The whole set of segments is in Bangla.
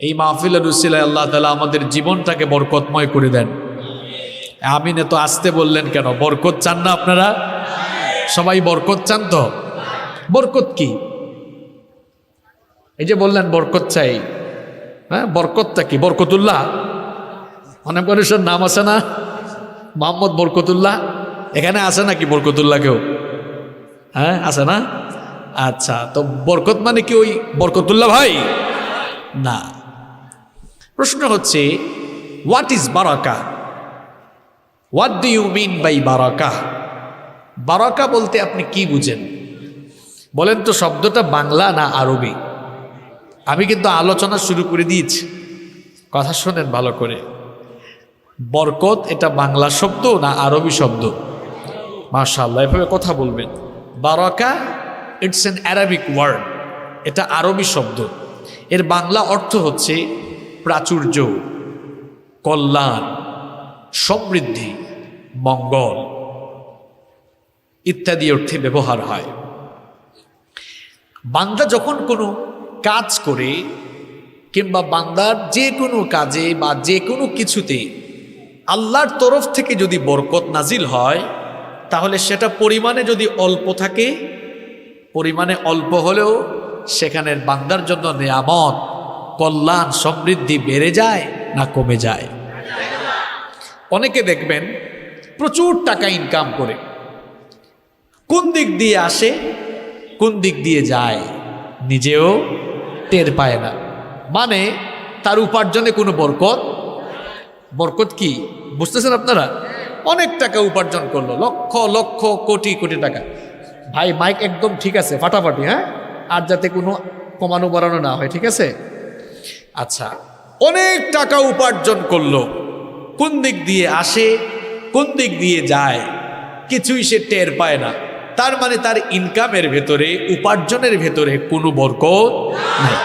এই মাহফিলের উসিলায় আল্লাহ তাআলা আমাদের জীবনটাকে বরকতময় করে দেন। আমিন। এত আসতে বললেন কেন? বরকত চান না আপনারা? সবাই বরকত চান তো? বরকত কি? এই যে বললেন বরকত চাই, হ্যাঁ, বরকতটা কি? বরকতুল্লাহ অনেক মানুষের নাম আছে না, মোহাম্মদ বরকতুল্লাহ। এখানে আছে নাকি বরকতুল্লাহ কেউ? হ্যাঁ, আছে না? আচ্ছা, তো বরকত মানে কি ওই বরকতুল্লাহ ভাই? না। প্রশ্ন হচ্ছে, হোয়াট ইজ বারাকা? What do you mean by বারাকা? বারাকা বলতে আপনি কি বুঝেন বলেন তো? শব্দটা বাংলা না আরবি? আমি কিন্তু আলোচনা শুরু করে দিয়েছি, কথা শোনেন ভালো করে। বরকত এটা বাংলা শব্দ না আরবি শব্দ? মাশাআল্লাহ, এভাবে কথা বলবেন। বারাকা ইটস অ্যান অ্যারাবিক ওয়ার্ড, এটা আরবি শব্দ। এর বাংলা অর্থ হচ্ছে প্রাচুর্য, কল্যাণ, সমৃদ্ধি, মঙ্গল ইত্যাদি অর্থে ব্যবহার হয়। বান্দা যখন কোনো কাজ করে কিংবা বান্দার যে কোনো কাজে বা যে কোনো কিছুতে আল্লাহর তরফ থেকে যদি বরকত নাজিল হয়, তাহলে সেটা পরিমাণে যদি অল্প থাকে, পরিমাণে অল্প হলেও সেখানের বান্দার জন্য নেয়ামত, কল্যাণ, সমৃদ্ধি বেড়ে যায় না কমে যায়? অনেকে দেখবেন প্রচুর টাকা ইনকাম করে, কোন দিক দিয়ে আসে কোন দিক দিয়ে যায় নিজেও টের পায় না। মানে তার উপার্জনে কোনো বরকত। বরকত কি বুঝতেছেন আপনারা? অনেক টাকা উপার্জন করলো, লক্ষ লক্ষ কোটি কোটি টাকা। ভাই মাইক একদম ঠিক আছে, ফাটাফাটি, হ্যাঁ, আর যাতে কোনো কমানো বাড়ানো না হয়, ঠিক আছে? আচ্ছা, অনেক টাকা উপার্জন করলো, কোন দিক দিয়ে আসে কোন দিক দিয়ে যায় কিছুই সে টের পায় না। তার মানে তার ইনকামের ভেতরে, উপার্জনের ভেতরে কোনো বরকত নাই।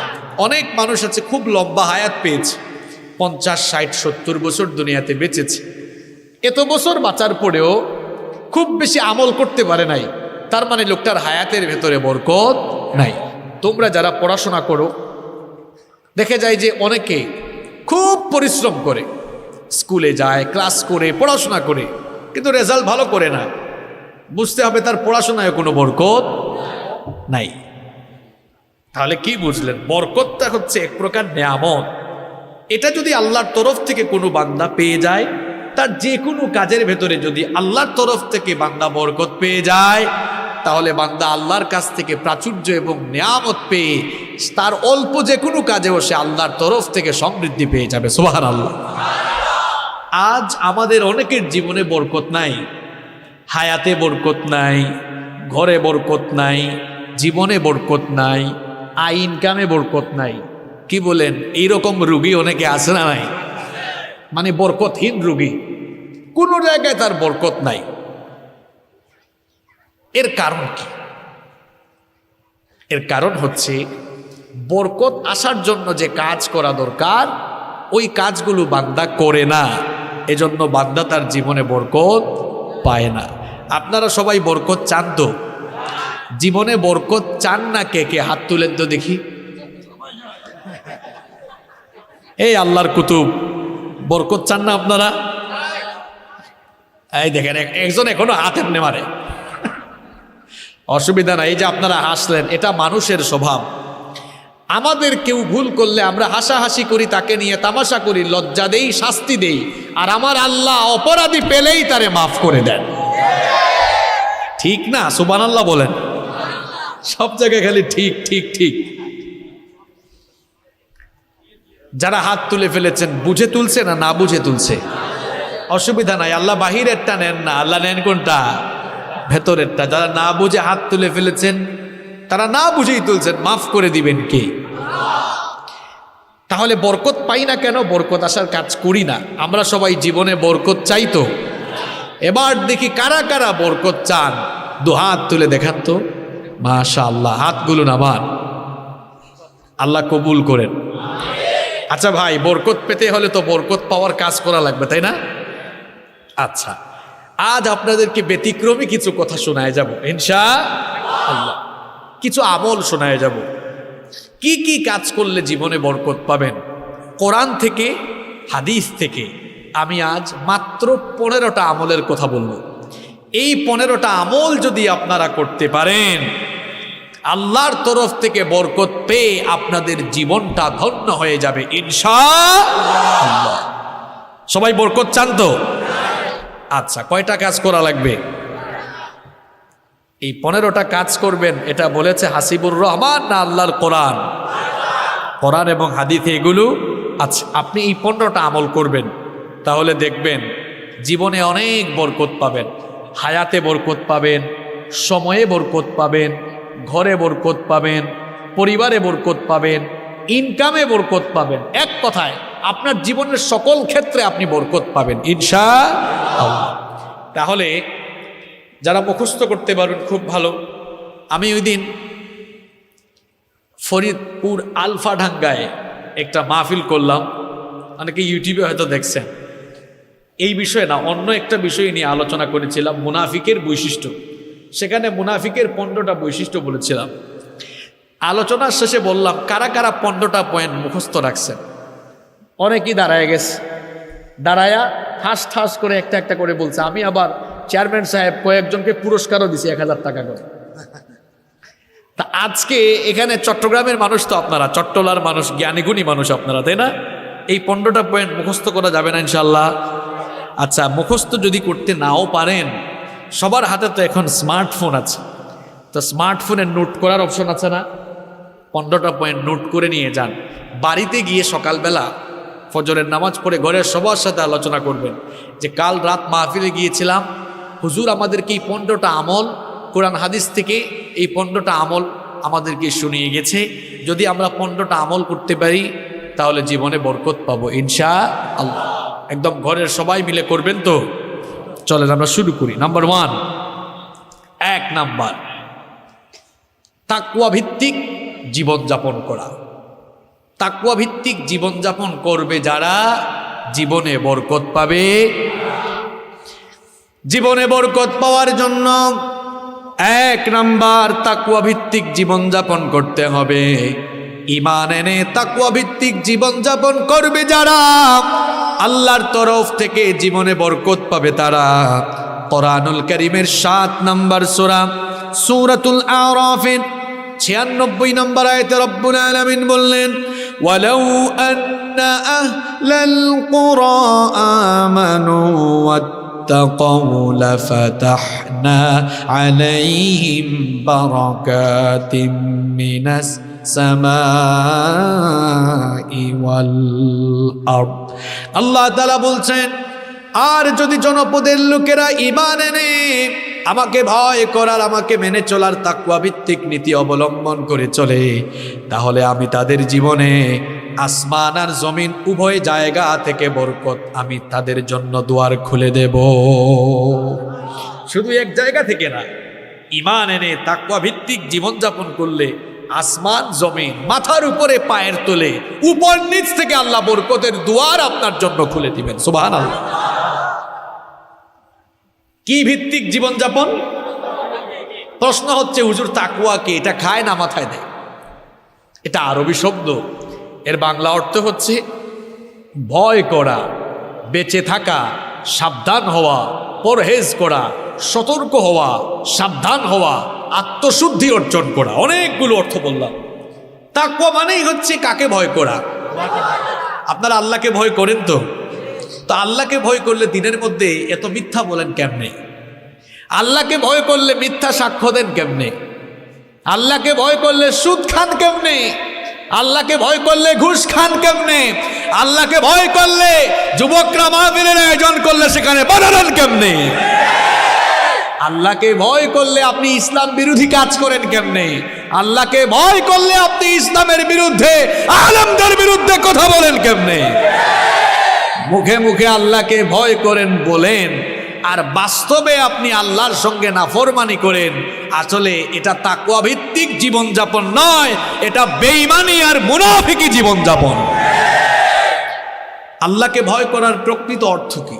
অনেক মানুষ আছে খুব লম্বা হায়াত পেয়েছে, 50, 60, 70 বছর দুনিয়াতে বেঁচেছে। এত বছর বাঁচার পরেও খুব বেশি আমল করতে পারে নাই, তার মানে লোকটার হায়াতের ভেতরে বরকত নাই। তোমরা যারা পড়াশোনা করো, দেখে যায় যে অনেকে খুব পরিশ্রম করে, স্কুলে যায়, ক্লাস করে, পড়াশোনা করে, কিন্তু রেজাল্ট ভালো করে না। বুঝতে হবে তার পড়াশোনায় কোনো বরকত নাই। তাহলে কি বুঝলেন? বরকতটা হচ্ছে এক প্রকার নেয়ামত। এটা যদি আল্লাহর তরফ থেকে কোনো বান্দা পেয়ে যায়, তার যে কোনো কাজের ভেতরে যদি আল্লাহর তরফ থেকে বান্দা বরকত পেয়ে যায়, তাহলে বান্দা আল্লাহর কাছ থেকে প্রাচুর্য এবং নেয়ামত পেয়ে তার অল্প যে কোনো কাজেও সে আল্লাহর তরফ থেকে সমৃদ্ধি পেয়ে যাবে। সুবহানাল্লাহ। আজ আমাদের অনেকের জীবনে বরকত নাই, হায়াতে বরকত নাই, ঘরে বরকত নাই, জীবনে বরকত নাই, আয় ইনকামে বরকত নাই। কি বলেন? এইরকম রুগী অনেকে আছে না নাই? মানে বরকতহীন রুগী, কোনো জায়গায় তার বরকত নাই। এর কারণ কি? এর কারণ হচ্ছে বরকত আসার জন্য যে কাজ করা দরকার ওই কাজগুলো বান্দা করে না, এজন্য বান্দা তার জীবনে বরকত পায় না। আপনারা সবাই বরকত চান তো? জীবনে বরকত চান না? কে কে হাত তুলেন তো দেখি। এই আল্লাহর কুতুব, বরকত চান না আপনারা? এই দেখেন একজন এখনো হাত এমনি মারে। অসুবিধা নাই, এই যে আপনারা হাসলেন, এটা মানুষের স্বভাব। আমাদের কেউ ভুল করলে আমরা হাসাহাসি করি, তাকে নিয়ে তামাশা করি, লজ্জা দেই, শাস্তি দেই, আর আমার আল্লাহ অপরাধী পেলেই তারে মাফ করে দেন। ঠিক না? সুবহানাল্লাহ বলেন। সব জায়গায় খালি ঠিক ঠিক ঠিক। যারা হাত তুলে ফেলেছেন, বুঝে তুলছে না না বুঝে তুলছে? অসুবিধা নাই, আল্লাহ বাহিরেরটা নেন না, আল্লাহ নেন কোনটা? ভেতরেরটা। যারা না বুঝে হাত তুলে ফেলেছেন, তারা না বুঝেই তুলছেন, মাফ করে দিবেন কে? তাহলে বরকত পাই না কেন? বরকত আসার কাজ করি না। আমরা সবাই জীবনে বরকত চাই তো? এবার দেখি কারা কারা বরকত চান, দু হাত তুলে দেখান তো। মাশাআল্লাহ, হাতগুলো নামান, আল্লাহ কবুল করেন। আচ্ছা ভাই, বরকত পেতে হলে তো বরকত পাওয়ার কাজ করা লাগবে, তাই না? আচ্ছা, আজ আপনাদেরকে ব্যতিক্রমী কিছু কথা শোনায় যাব ইনশাআল্লাহ। কিছু আমল শোনায় যাব, কি কি কাজ করলে জীবনে বরকত পাবেন। কোরআন থেকে, হাদিস থেকে আমি আজ মাত্র 15টা আমলের কথা বলবো। এই 15টা আমল যদি আপনারা করতে পারেন, আল্লাহর তরফ থেকে বরকত পেয়ে আপনাদের জীবনটা ধন্য হয়ে যাবে ইনশাআল্লাহ। সবাই বরকত চান তো? আচ্ছা, কয়টা কাজ করা লাগবে? এই 15টা কাজ করবেন, এটা বলেছে হাসিবুর রহমান না আল্লাহর কোরআন? কোরআন এবং হাদিসে এগুলো। আচ্ছা, আপনি এই 15টা আমল করবেন, তাহলে দেখবেন জীবনে অনেক বরকত পাবেন। হায়াতে বরকত পাবেন, সময়ে বরকত পাবেন, ঘরে বরকত পাবেন, পরিবারে বরকত পাবেন, ইনকামে বরকত পাবেন। এক কথায় আপনার জীবনের সকল ক্ষেত্রে আপনি বরকত পাবেন ইনশাআল্লাহ। তাহলে যারা মুখস্থ করতে পারবেন খুব ভালো। আমি ওই দিন ফরিদপুর আলফাডাঙ্গায় একটা মাহফিল করলাম, অনেকে ইউটিউবে হয়তো দেখছেন। এই বিষয়ে না, অন্য একটা বিষয় নিয়ে আলোচনা করেছিলাম, মুনাফিকের বৈশিষ্ট্য। সেখানে মুনাফিকের 15টা বৈশিষ্ট্য বলেছিলাম। আলোচনার শেষে বললাম কারা কারা 15টা পয়েন্ট মুখস্থ রাখছেন। অনেকেই দাঁড়ায় গেছে, দাঁড়ায়া ঠাস ঠাস করে একটা একটা করে বলছে। আমি আবার চেয়ারম্যান সাহেব কয়েকজনকে পুরস্কারও দিছি 1000 টাকা করে। তা আজকে এখানে চট্টগ্রামের মানুষ তো আপনারা, চট্টলার মানুষ, জ্ঞানীগুণী মানুষ আপনারা, তাই না? এই 15টা পয়েন্ট মুখস্থ করা যাবে না ইনশাল্লাহ? আচ্ছা, মুখস্থ যদি করতে নাও পারেন, সবার হাতে তো এখন স্মার্টফোন আছে, তো স্মার্টফোনে নোট করার অপশন আছে না? 15টা পয়েন্ট নোট করে নিয়ে যান। বাড়িতে গিয়ে সকালবেলা ফজরের নামাজ পড়ে ঘরের সবার সাথে আলোচনা করবেন যে কাল রাত মাহফিলে গিয়েছিলাম, হুজুর আমাদেরকে এই 15টা আমল কোরআন হাদিস থেকে, এই 15টা আমল আমাদেরকে শুনিয়ে গেছে। যদি আমরা 15টা আমল করতে পারি তাহলে জীবনে বরকত পাবো ইনশাআল্লাহ। একদম ঘরের সবাই মিলে করবেন তো? চলেন আমরা শুরু করি। নাম্বার 1, 1 নাম্বার, তাকওয়া ভিত্তিক জীবনযাপন করা। তাকওয়া ভিত্তিক জীবনযাপন করবে যারা, জীবনে বরকত পাবে। জীবনে বরকত পাওয়ার জন্য 1 নাম্বার, তাকওয়া ভিত্তিক জীবনযাপন করতে হবে। ঈমান এনে তাকওয়া ভিত্তিক জীবনযাপন করবে যারা, আল্লাহর তরফ থেকে জীবনে বরকত পাবে তারা। কোরআনুল কারীমের 7 নাম্বার সূরা, সূরাতুল আরাফের 96 নম্বর আয়াতে রব্বুল আলামিন বললেন, ওয়ালাউ আন্না আহলাল কুরা আমানু ওয়াত্তাকাউ লাফাতাহনা আলাইহিম বারাকাতিম মিনাস সামাই ওয়াল আরদ। আল্লাহ তাআলা বলছেন, আর যদি জনপদের লোকেরা ঈমান এনে আমাকে ভয় করার, আমাকে মেনে চলার তাকওয়া ভিত্তিক নীতি অবলম্বন করে চলে, তাহলে আমি তাদের জীবনে আসমান আর জমিন উভয় জায়গা থেকে বরকত আমি তাদের জন্য দুয়ার খুলে দেব। শুধু এক জায়গা থেকে না, ঈমান এনে তাকওয়া ভিত্তিক জীবনযাপন করলে আসমান জমিন মাথার উপরে পায়ের তোলে, উপর নিচ থেকে আল্লাহ বরকতের দুয়ার আপনার জন্য খুলে দিবেন। সুবহানাল্লাহ। কি ভিত্তিক জীবনযাপন? প্রশ্ন হচ্ছে হুজুর তাকওয়া কি? এটা খায় না মাথায় দেয়? এটা আরবি শব্দ, এর বাংলা অর্থ হচ্ছে ভয় করা, বেঁচে থাকা, সাবধান হওয়া, পরহেজ করা, সতর্ক হওয়া, সাবধান হওয়া, আত্মশুদ্ধি অর্জন করা। অনেকগুলো অর্থ বললাম। তাকওয়া মানেই হচ্ছে কাকে ভয় করা? আপনারা আল্লাহকে ভয় করেন তো? তো আল্লাহকে ভয় করলে দিনের মধ্যে এত মিথ্যা বলেন কেমনে? আল্লাহকে ভয় করলে মিথ্যা সাক্ষ্য দেন কেমনে? আল্লাহকে ভয় করলে সুদ খান কেমনে? আল্লাহকে ভয় করলে ঘুষ খান কেমনে? আল্লাহকে ভয় করলে যুবকরা মাহফিলের আয়োজন করলে সেখানে বাধা দেন কেমনে? আল্লাহকে ভয় করলে আপনি ইসলাম বিরোধী কাজ করেন কেমনে? আল্লাহকে ভয় করলে আপনি ইসলামের বিরুদ্ধে, আলেমদের বিরুদ্ধে কথা বলেন কেমনে? মুখে মুখে আল্লাহকে ভয় করেন বলেন, আর বাস্তবে আপনি আল্লাহর সঙ্গে নাফরমানি করেন। আসলে এটা তাকওয়া ভিত্তিক জীবনযাপন নয়, এটা বেঈমানি আর মুনাফিকি জীবনযাপন। আল্লাহকে ভয় করার প্রকৃত অর্থ কি?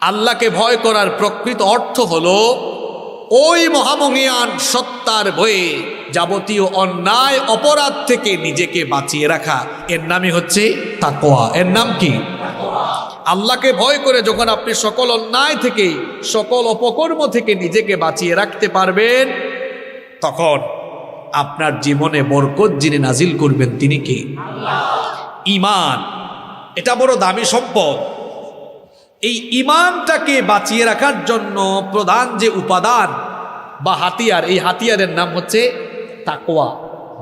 আল্লাহকে ভয় করার প্রকৃত অর্থ হলো ওই মহামহিয়ান সত্তার ভয়ে যাবতীয় অন্যায় অপরাধ থেকে নিজেকে বাঁচিয়ে রাখা, এর নামই হচ্ছে তাকওয়া। এর নাম কি? আল্লাহকে ভয় করে যখন আপনি সকল অন্যায় থেকে, সকল অপকর্ম থেকে নিজেকে বাঁচিয়ে রাখতে পারবেন, তখন আপনার জীবনে বরকত যিনি নাজিল করবেন তিনি কে? ঈমান। এটা বড় দামি সম্পদ। এই ঈমানটাকে বাঁচিয়ে রাখার জন্য প্রধান যে উপাদান বা হাতিয়ার, এই হাতিয়ারের নাম হচ্ছে তাকওয়া।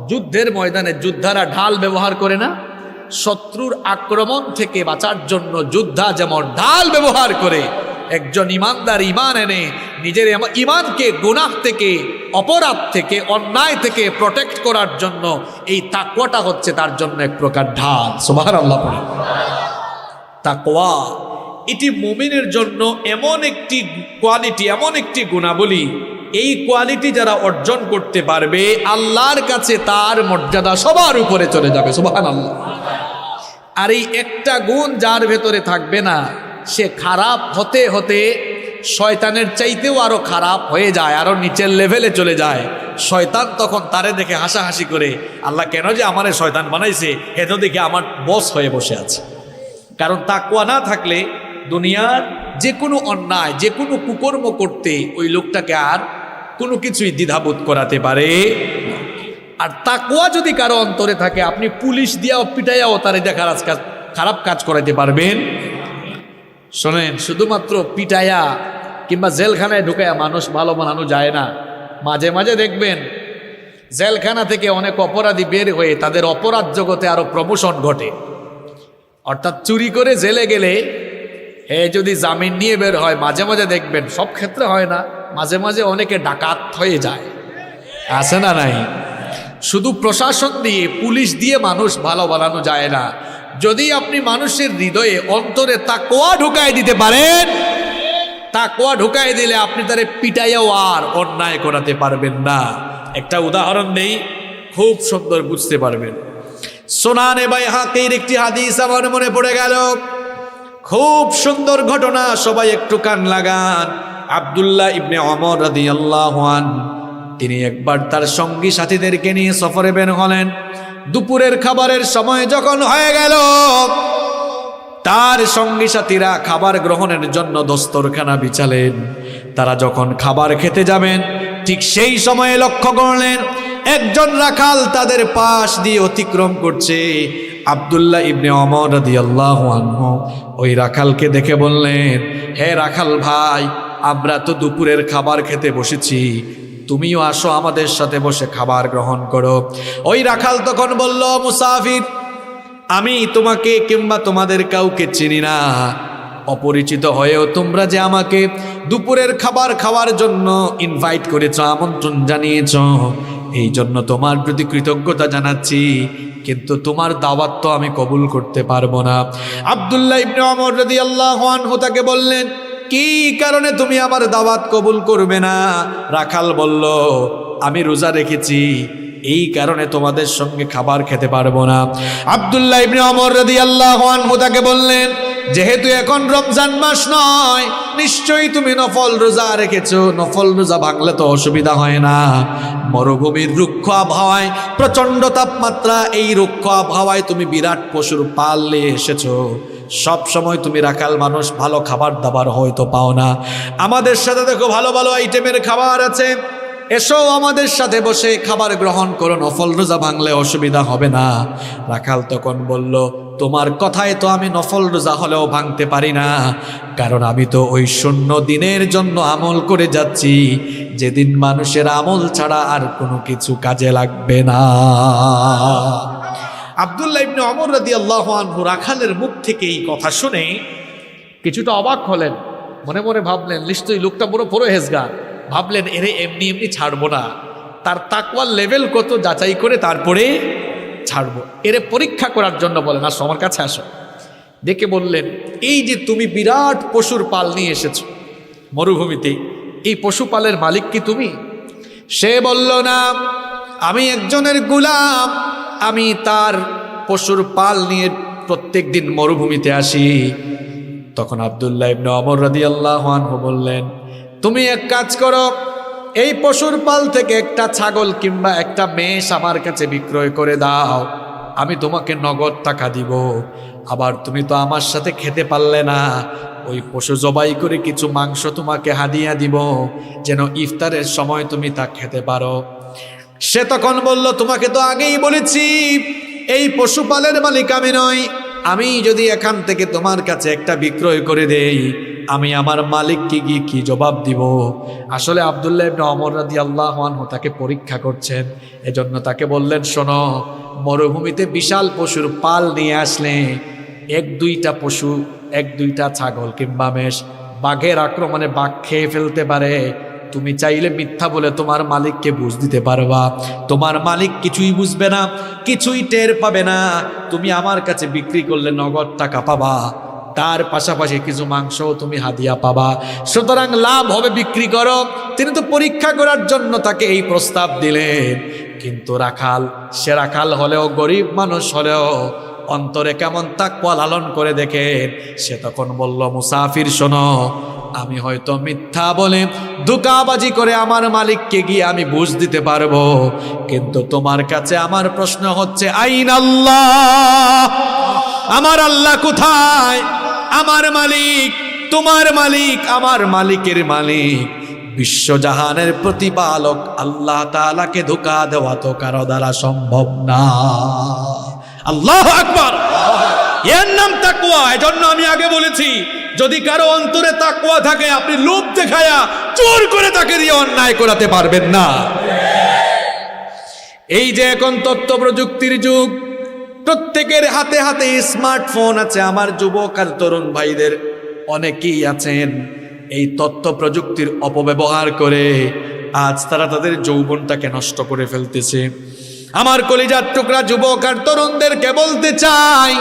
যুদ্ধের ময়দানে যোদ্ধারা ঢাল ব্যবহার করে না? শত্রুর আক্রমণ থেকে বাঁচার জন্য যোদ্ধা যেমন ঢাল ব্যবহার করে, একজন ঈমানদার ঈমান এনে নিজের ঈমানকে গুনাহ থেকে, অপরাধ থেকে, অন্যায় থেকে প্রোটেক্ট করার জন্য এই তাকওয়াটা হচ্ছে তার জন্য এক প্রকার ঢাল। সুবহানাল্লাহ। তাকওয়া এটি মুমিনের জন্য এমন একটি কোয়ালিটি, এমন একটি গুণাবলী, এই কোয়ালিটি যারা অর্জন করতে পারবে আল্লাহর কাছে তার মর্যাদা সবার উপরে চলে যাবে। সুবহানাল্লাহ। আর এই একটা গুণ যার ভেতরে থাকবে না, সে খারাপ হতে হতে শয়তানের চাইতেও আরো খারাপ হয়ে যায়, আরো নিচের লেভেলে চলে যায়। শয়তান তখন তারে দেখে হাসাহাসি করে, আল্লাহ কেন যে আমারে শয়তান বানাইছে, এত দেখে আমার বস হয়ে বসে আছে। কারণ তাকওয়া না থাকলে দুনিয়ার যে কোনো অন্যায়, যে কোনো কুকর্ম করতে ওই লোকটাকে আর কোনো কিছুই দ্বিধাবোধ করাতে পারে। আর তাকওয়া যদি কারো অন্তরে থাকে, আপনি পুলিশ দিয়াও পিটাইয়াও তারে দেখার খারাপ কাজ করাইতে পারবেন। শোনেন, শুধুমাত্র পিটাইয়া কিংবা জেলখানায় ঢুকাইয়া মানুষ ভালো বানানো যায় না। মাঝে মাঝে দেখবেন জেলখানা থেকে অনেক অপরাধী বের হয়ে তাদের অপরাধ জগতে আরো প্রমোশন ঘটে। অর্থাৎ চুরি করে জেলে গেলে যদি জামিন নিয়ে বের হয়, মাঝে মাঝে দেখবেন, সব ক্ষেত্রে হয় না, মাঝে মাঝে অনেকে ডাকাত হয়ে যায়। আছে না নাই? শুধু প্রশাসন দিয়ে, পুলিশ দিয়ে মানুষ ভালো বানানো যায় না। যদি আপনি মানুষের হৃদয়ে, অন্তরে তাকওয়া ঢুকাই দিতে পারেন, তাকওয়া ঢুকাই দিলে আপনি তারে পিটাইয়াও আর অন্যায় করাতে পারবেন না। একটা উদাহরণ দেই, খুব সুন্দর বুঝতে পারবেন। সুনানে বাইহাকির একটি হাদিস আমার মনে পড়ে গেল, খুব সুন্দর ঘটনা, সবাই একটু কান লাগান। আব্দুল্লাহ ইবনে ওমর রাদিয়াল্লাহু আনহু তিনি একবার তার সঙ্গী সাথীদেরকে নিয়ে সফরে বের হলেন। দুপুরের খাবারের সময় যখন হয়ে গেল, তার সঙ্গী সাথীরা খাবার গ্রহণের জন্য দস্তরখানা বিছালেন। তারা যখন খাবার খেতে যাবেন, ঠিক সেই সময়ে লক্ষ্য করলেন একজন রাখাল তাদের পাশ দিয়ে অতিক্রম করছে। আব্দুল্লাহ ইবনে ওমর রাদিয়াল্লাহু আনহু ওই রাখালকে দেখে বললেন, হে রাখাল ভাই, আমরা তো দুপুরের খাবার খেতে বসেছি, তুমিও আসো আমাদের সাথে বসে খাবার গ্রহণ করো। ওই রাখাল তখন বলল, মুসাফির, আমি তোমাকে কিংবা তোমাদের কাউকে চিনি না, অপরিচিত হয়েও তোমরা যে আমাকে দুপুরের খাবার খাওয়ার জন্য ইনভাইট করেছ, আমন্ত্রণ জানিয়েছ, এই জন্য তোমার প্রতি কৃতজ্ঞতা জানাচ্ছি, কিন্তু তোমার দাওয়াত তো আমি কবুল করতে পারবো না। আব্দুল্লাহ ইবনে ওমর রাদিয়াল্লাহু আনহু তাকে বললেন, কি কারণে তুমি আমার দাওয়াত কবুল করবে না? রাখাল বলল, আমি রোজা রেখেছি, এই কারণে তোমাদের সঙ্গে খাবার খেতে পারবো না। আব্দুল্লাহ ইবনে ওমর রাদিয়াল্লাহু আনহু তাকে বললেন, যেহেতু এখন রমজান মাস নয়, নিশ্চয়ই তুমি নফল রোজা রেখেছো, নফল রোজা ভাঙলে তো অসুবিধা হয় না। মরুভূমির রুক্ষ আবহাওয়ায়, প্রচন্ড তাপমাত্রা, এই রুক্ষ আবহাওয়ায় তুমি বিরাট পশুর পাল নিয়ে এসেছো, সব সময় তুমি রাখাল মানুষ, ভালো খাবার দাবার হয়তো পাও না। আমাদের সাথে দেখো ভালো ভালো আইটেমের খাবার আছে, এসো আমাদের সাথে বসে খাবার গ্রহণ করো, নফল রোজা ভাঙলে অসুবিধা হবে না। রাখাল তখন বলল, তোমার কথায় তো আমি নফল রোজা হলেও ভাঙতে পারি না, কারণ আমি তো ওই শূন্য দিনের জন্য আমল করে যাচ্ছি, যেদিন মানুষের আমল ছাড়া আর কোনো কিছু কাজে লাগবে না। আব্দুল্লাহ ইবনে ওমর রাদিয়াল্লাহু আনহু রাখালের মুখ থেকে এই কথা শুনে কিছুটা অবাক হলেন, মনে মনে ভাবলেন, নিশ্চয়ই লোকটা বড় পরহেজগার। ভাবলেন, এরে এমনি এমনি ছাড়বো না, তার তাকওয়ার লেভেল কত যাচাই করে তারপরে ছাড়বো। এরে পরীক্ষা করার জন্য বলেন, আসো আমার কাছে আসো। ডেকে বললেন, এই যে তুমি বিরাট পশুর পাল নিয়ে এসেছো মরুভূমিতে, এই পশুপালের মালিক কি তুমি? সে বলল, না, আমি একজনের গোলাম, আমি তার পশুর পাল নিয়ে প্রত্যেক দিন মরুভূমিতে আসি। তখন আব্দুল্লাহ ইবনে ওমর রাদিয়াল্লাহু আনহু বললেন, তুমি এক কাজ করো, এই পশুর পাল থেকে একটা ছাগল কিংবা একটা মেষ আমার কাছে বিক্রয় করে দাও, আমি তোমাকে নগদ টাকা দিব। আবার তুমি তো আমার সাথে খেতে পারলে না, ওই পশু জবাই করে কিছু মাংস তোমাকে হাদিয়া দিব, যেন ইফতারের সময় তুমি তা খেতে পারো। সে তখন বলল, তোমাকে তো আগেই বলেছি এই পশুপালের মালিক আমি নই। আমি যদি এখান থেকে তোমার কাছে একটা বিক্রয় করে দেই, আমি আমার মালিককে গিয়ে কি জবাব দিব? আসলে আব্দুল্লাহ ইবনে ওমর রাদিয়াল্লাহু আনহু তাকে পরীক্ষা করছেন, এজন্য তাকে বললেন, শোনো, মরুভূমিতে বিশাল পশুর পাল নিয়ে আসলে এক দুইটা ছাগল কিংবা মেষ বাঘের আক্রমণে বাঘ খেয়ে ফেলতে পারে। তুমি চাইলে মিথ্যা বলে তোমার মালিককে বুঝ দিতে পারবা, তোমার মালিক কিছুই বুঝবে না, কিছুই টের পাবে না। তুমি আমার কাছে বিক্রি করলে নগদ টাকা পাবা, তার পাশাপাশি কিছু মাংসও তুমি হাদিয়া পাবা, সুতরাং লাভ হবে, বিক্রি করো। তিনি তো পরীক্ষা করার জন্য তাকে এই প্রস্তাব দিলেন। কিন্তু সে রাখাল হলেও, গরিব মানুষ হলেও অন্তরে কেমন তাকওয়া লালন করে দেখেন। সে তখন বলল, মুসাফির শোনো, আমি হয়তো মিথ্যা বলে ধোঁকাবাজি করে আমার মালিককে গিয়ে আমি বুঝ দিতে পারবো, কিন্তু তোমার কাছে আমার প্রশ্ন হচ্ছে, আইন আল্লাহ, আমার আল্লাহ কোথায়? আমার মালিক, তোমার মালিক, আমার মালিকের মালিক, বিশ্বজাহানের প্রতিপালক আল্লাহ তাআলাকে ধোঁকা দেওয়া তো কারো দ্বারা সম্ভব না। আল্লাহু আকবার। এর নাম তাকওয়া। এজন্য আমি আগে বলেছি, যদি কারো অন্তরে তাকওয়া থাকে, আপনি লোভ দেখায়া জোর করে তাকে দিয়ে অন্যায় করাতে পারবেন না। এই যে এখন তথ্য প্রযুক্তির যুগ, প্রত্যেকের হাতে হাতে স্মার্টফোন আছে। আমার যুবক আর তরুণ ভাইদের অনেকেই আছেন এই তথ্য প্রযুক্তির অপব্যবহার করে আজ তারা তাদের যৌবনটাকে নষ্ট করে ফেলতেছে। আমার কলিজার টুকরা যুবক আর তরুণদেরকে বলতে চাই,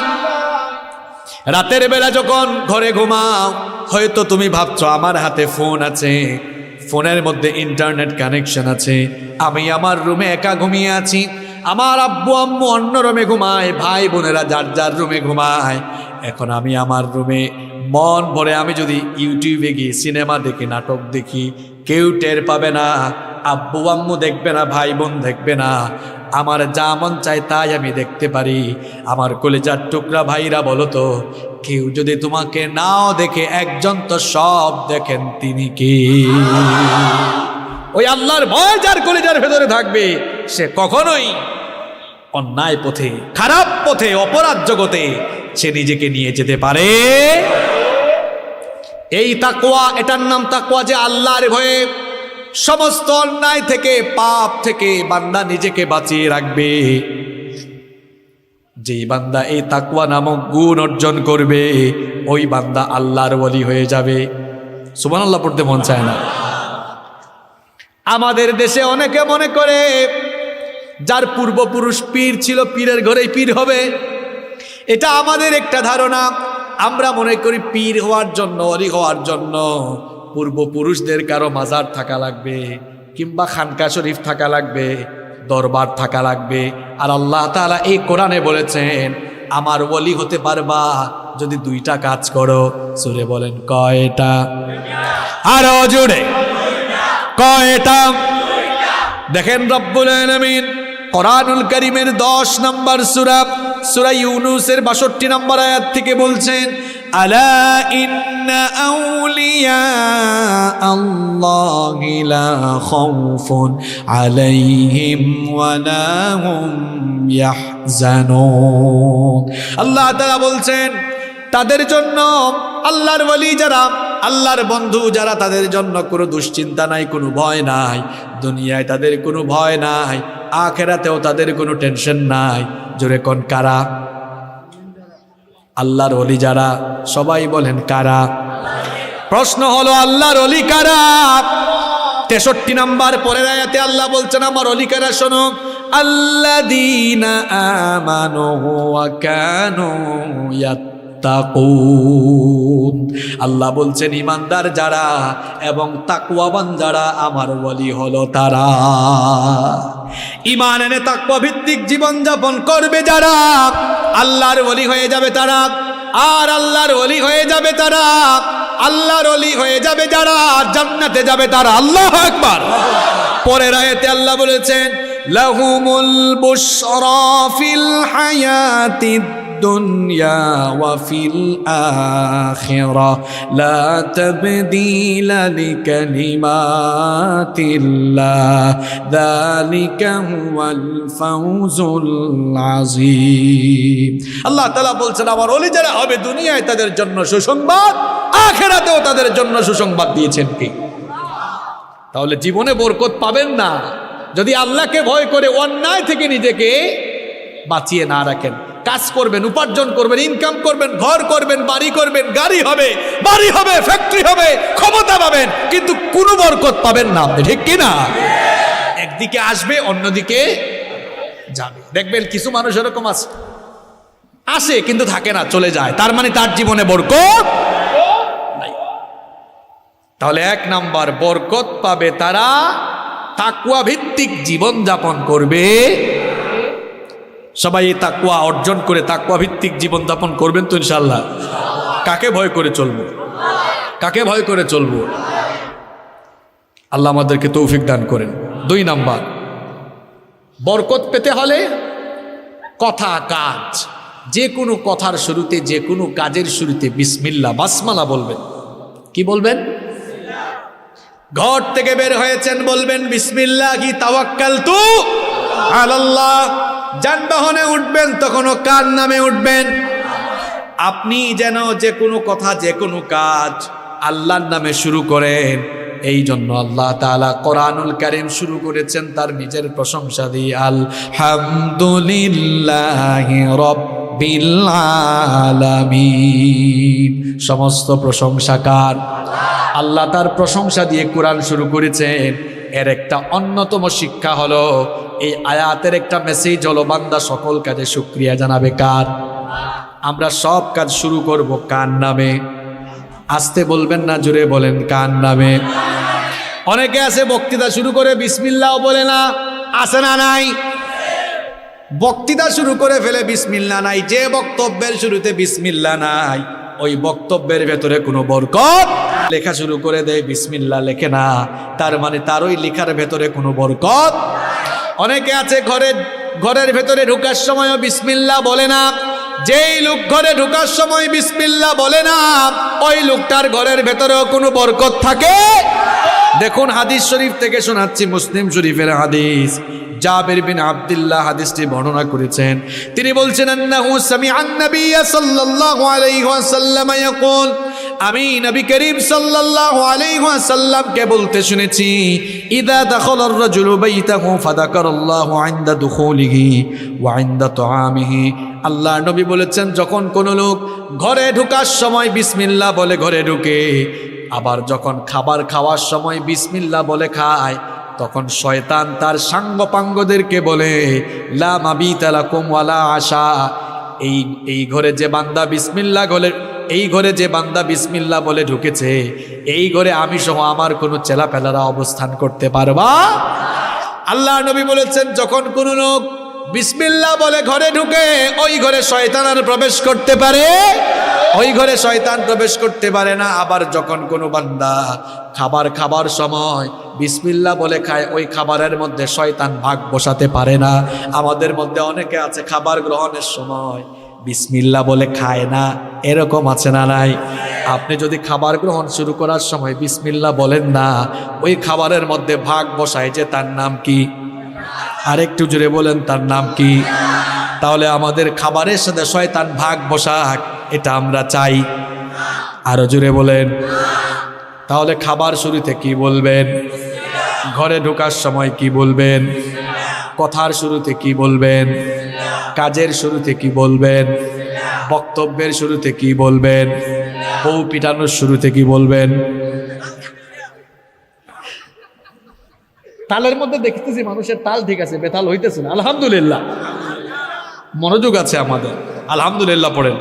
রাতের বেলা যখন ঘরে ঘুমাও, হয়তো তুমি ভাবছো আমার হাতে ফোন আছে, ফোনের মধ্যে ইন্টারনেট কানেকশন আছে, আমি আমার রুমে একা ঘুমিয়ে আছি, আমার আব্বু আম্মু অন্য রুমে ঘুমায়, ভাই বোনেরা যার যার রুমে ঘুমায়। এখন আমি আমার রুমে মন ভরে আমি যদি ইউটিউবে গিয়ে সিনেমা দেখি, নাটক দেখি, কেউ টের পাবে না, আব্বু আম্মু দেখবে না, ভাই বোন দেখবে না, আমার যা মন চায় তাই আমি দেখতে পারি। আমার কলিজার টুকরা ভাইরা, বলো তো, কেউ যদি তোমাকে নাও দেখে, একজন তো সব দেখেন, তিনি কি? ওই আল্লাহর ভয় যার কলিজার ভেতরে থাকবে, সে কখনোই অন্যায় পথে, খারাপ পথে, অপরাধ জগতে সে নিজেকে নিয়ে যেতে পারে। এই তাকওয়া, এটার নাম তাকওয়া, যে আল্লাহর ভয়ে সমস্ত অন্যায় থেকে, পাপ থেকে বান্দা নিজেকে বাঁচিয়ে রাখবে। যেই বান্দা এই তাকওয়া নামক গুণ অর্জন করবে, ওই বান্দা আল্লাহর ওলি হয়ে যাবে। সুবহানাল্লাহ পড়তে মন চায় না? আমাদের দেশে অনেকে মনে করে যার পূর্বপুরুষ পীর ছিল, পীরের ঘরেই পীর হবে। এটা আমাদের একটা ধারণা। আমরা মনে করি পীর হওয়ার জন্য, অলি হওয়ার জন্য পূর্বপুরুষদের কারো মাজার থাকা লাগবে, কিংবা খানকা শরীফ থাকা লাগবে, দরবার থাকা লাগবে। আর আল্লাহ তাআলা এই কোরআনে বলেছেন, আমার ওলি হতে পারবা যদি দুইটা কাজ করো। সূরা বলেন কয়টা? আরো জোরে, কয়টা? দেখেন রব্বুল আলামিন কোরআনুল কারীমের 10 নম্বর সূরা, সূরা ইউনূসের 62 নম্বর আয়াত থেকে বলছেন, আলা ইন্না আউলিয়া আল্লাহি লা খাউফুন আলাইহিম ওয়া লা হুম ইয়াহজানুন। আল্লাহ তাআলা বলছেন, তাদের জন্য, আল্লাহর ওলি যারা, আল্লাহর বন্ধু যারা, তাদের জন্য কোনো দুশ্চিন্তা নাই, কোনো ভয় নাই। দুনিয়ায় তাদের কোনো ভয় নাই, আখিরাতেও তাদের কোনো টেনশন নাই। জোরে কোন কারা? আল্লাহর ওলি যারা। সবাই বলেন কারা? প্রশ্ন হলো আল্লাহর ওলি কারা? 63 নম্বর পরের আয়াতে আল্লাহ বলছেন, আমার ওলি কারা শোনো, আল্লাযীনা আমানু ওয়া কানু ইয়াত্তাকুন। আল্লাহ বলছেন, ঈমানদার যারা এবং তাকওয়াবান যারা, আমার ওলি হলো তারা। ঈমান এনে তাকওয়া ভিত্তিক জীবন যাপন করবে যারা, আল্লাহর ওলি হয়ে যাবে তারা। আর আল্লাহর ওলি হয়ে যাবে তারা, আল্লাহর ওলি হয়ে যাবে যারা, জান্নাতে যাবে তারা। আল্লাহু আকবার। পরের আয়াতে আল্লাহ বলেছেন লাহুমুল বুশরা ফিল হায়াতিদ দুনিয়া ওয়া ফিল আখিরাহ লা তাবদীলা লিকালিমাতিল্লাহ যালিকা হুয়াল ফাওজুল আযীম। আল্লাহ তাআলা বলছেন আমার ওলি যারা হবে দুনিয়ায় তাদের জন্য সুসংবাদ, আখিরাতেও তাদের জন্য সুসংবাদ দিয়েছেন কি। তাহলে জীবনে বরকত পাবেন না যদি আল্লাহকে ভয় করে অন্যায় থেকে নিজেকে বাঁচিয়ে না রাখেন। কাজ করবেন, উপার্জন করবেন, ইনকাম করবেন, ঘর করবেন, বাড়ি করবেন, গাড়ি হবে, বাড়ি হবে, ফ্যাক্টরি হবে, ক্ষমতা পাবেন, কিন্তু কোনো বরকত পাবেন না আপনি, ঠিক কি না? একদিকে আসবে অন্যদিকে যাবে। দেখবেন কিছু মানুষ এরকম আছে, আসে কিন্তু থাকে না, চলে যায়, তার মানে তার জীবনে বরকত নাই। তাহলে এক নাম্বার বরকত পাবে তারা তাকওয়া ভিত্তিক জীবন যাপন করবে। সবাই এই তাকওয়া অর্জন করে তাকওয়া ভিত্তিক জীবন যাপন করবেন তো ইনশাআল্লাহ। কাকে ভয় করে চলবো? কাকে ভয় করে চলবো? আল্লাহ আমাদেরকে তৌফিক দান করেন। 2 নাম্বার, বরকত পেতে হলে কথা কাজ, যে কোনো কথার শুরুতে, যে কোনো কাজের শুরুতে বিসমিল্লাহ, বাসমালা বলবেন। কি বলবেন? ঘর থেকে বের হয়েছেন বলবেন বিসমিল্লাহি তাওয়াক্কালতু আলাল্লাহ। যানবাহনে উঠবেন তখনও কার নামে উঠবেন? আপনি যেন যে কোনো কথা, যে কোনো কাজ আল্লাহর নামে শুরু করেন। এই জন্য আল্লাহ তাআলা কোরআনুল কারীম শুরু করেছেন তার নিজের প্রশংসা দিয়ে, আলহামদুলিল্লাহি রাব্বিল আলামিন। সমস্ত প্রশংসা কার? আল্লাহ। তার প্রশংসা দিয়ে কোরআন শুরু করেছেন। এর একটা অন্যতম শিক্ষা হলো, এই আয়াতের একটা মেসেজ হলো, বান্দা সকল কাজে শুকরিয়া জানাবে কার? আমরা সব কাজ শুরু করব কার নামে? আস্তে বলবেন না, জোরে বলেন, কার নামে? অনেকে আছে বক্তৃতা শুরু করে বিসমিল্লাহ বলে না, আছে না নাই? বক্তৃতা শুরু করে ফেলে বিসমিল্লাহ নাই। যে বক্তব্যের শুরুতে বিসমিল্লাহ নাই ওই বক্তব্যের ভেতরে কোনো বরকত। লেখা শুরু করে দেয় বিসমিল্লাহ লেখে না, তার মানে তার ওই লেখার ভেতরে কোনো বরকত। অনেকে আছে ঘরের ভেতরে ঢোকার সময়ও বিসমিল্লাহ বলে না। যেই লোক ঘরে ঢোকার সময় বিসমিল্লাহ বলে না, ওই লোকটার ঘরের ভেতরেও কোনো বরকত থাকে। দেখুন হাদিস শরীফ থেকে শোনাচ্ছি, মুসলিম শরীফের হাদিস। জাবির বিন আব্দুল্লাহ হাদিসটি বর্ণনা করেছেন। তিনি বলছেন, আন্নাহু সামিআন নাবিয়্য সাল্লাল্লাহু আলাইহি ওয়াসাল্লাম ইয়াকুল, আমি নবী করিম সাল্লাল্লাহু আলাইহি ওয়াসাল্লামকে বলতে শুনেছি, ইযা দাখালার রাজুলু বাইতাহু ফাযাকারাল্লাহু ইনদা দুখুলিহি ওয়া ইনদা তুআমিহি। আল্লাহ নবী বলেছেন, যখন কোনো লোক ঘরে ঢোকার সময় বিসমিল্লাহ বলে ঘরে ঢুকে, আবার যখন খাবার খাওয়ার সময় বিসমিল্লাহ বলে খায়, তখন শয়তান তার সাঙ্গপাঙ্গদেরকে বলে, লা মাবিতা লাকুম ওয়ালা আশা। এই ঘরে যে বান্দা বিসমিল্লাহ বলে, এই ঘরে যে বান্দা বিসমিল্লাহ বলে ঢুকেছে, এই ঘরে আমি সহ আমার কোনো চেলাপেলারা অবস্থান করতে পারবা। আল্লাহ নবী বলেছেন, যখন কোনো লোক বিসমিল্লাহ বলে ঘরে ঢুকে, ওই ঘরে শয়তান আর প্রবেশ করতে পারে? ওই ঘরে শয়তান প্রবেশ করতে পারে না। আবার যখন কোনো বান্দা খাবার সময় বিসমিল্লাহ বলে খায়, ওই খাবারের মধ্যে শয়তান ভাগ বসাতে পারে না। আমাদের মধ্যে অনেকে আছে খাবার গ্রহণের সময় বিসমিল্লাহ বলে খায় না, এরকম আছে না নাই? আপনি যদি খাবার গ্রহণ শুরু করার সময় বিসমিল্লাহ বলেন না, ওই খাবারের মধ্যে ভাগ বসায় যে, তার নাম কি? আরেকটু জোরে বলেন, তার নাম কি? তাহলে আমাদের খাবারের সাথে শয়তান ভাগ বসাক, এটা আমরা চাই? আরো জোরে বলেন। তাহলে খাবার শুরুতে কি বলবেন? ঘরে ঢোকার সময় কি বলবেন? কথার শুরুতে কি বলবেন? কাজের শুরুতে কি বলবেন? বক্তব্যের শুরুতে কি বলবেন? বউ পিটানোর শুরুতে কি বলবেন? তালের মধ্যে দেখতেছি মানুষের তাল ঠিক আছে, বেতাল হইতেছে না। আলহামদুলিল্লাহ, মনোযোগ আছে আমাদের, আলহামদুলিল্লাহ পড়েন।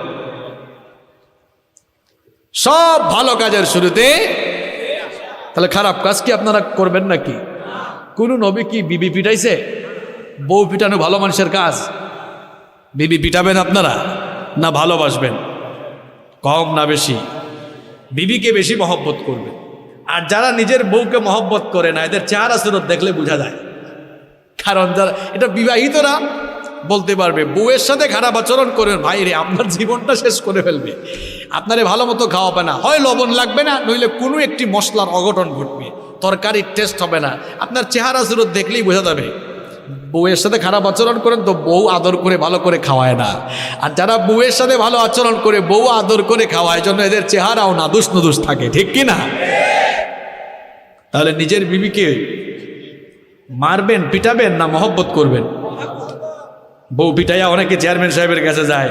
সব ভালো কাজের শুরুতে। তাহলে খারাপ কাজ কি আপনারা করবেন নাকি? কোন নবী কি বিবি পিটাইছে? বউ পিটানো ভালো মানুষের কাজ? বিবি পিটাবেন আপনারা না ভালোবাসবেন? কম না বেশি? বিবিকে বেশি মহব্বত করবে। আর যারা নিজের বউকে মহব্বত করে না, এদের চেহারা সুরত দেখলে বোঝা যায়। কারণ যারা এটা বিবাহিতরা বলতে পারবে, বউয়ের সাথে খারাপ আচরণ করেন, ভাই রে আপনার জীবনটা শেষ করে ফেলবে। আপনারে ভালো মতো খাওয়াবে না, হয় লবণ লাগবে না, নইলে কোনো একটি মশলার অঘটন ঘটবে, তরকারির টেস্ট হবে না। আপনার চেহারা সুরত দেখলেই বোঝা যাবে। বউয়ের সাথে খারাপ আচরণ করেন তো বউ আদর করে ভালো করে খাওয়ায় না, আর যারা বউয়ের সাথে ভালো আচরণ করে বউ আদর করে খাওয়ায়, জন্য এদের চেহারাও নাদুস নদুস থাকে, ঠিক কি না? তাহলে নিজের বিবিকে মারবেন, পিটাবেন না মহব্বত করবেন? বউ পিটাইয়া অনেকে চেয়ারম্যান সাহেবের কাছে যায়,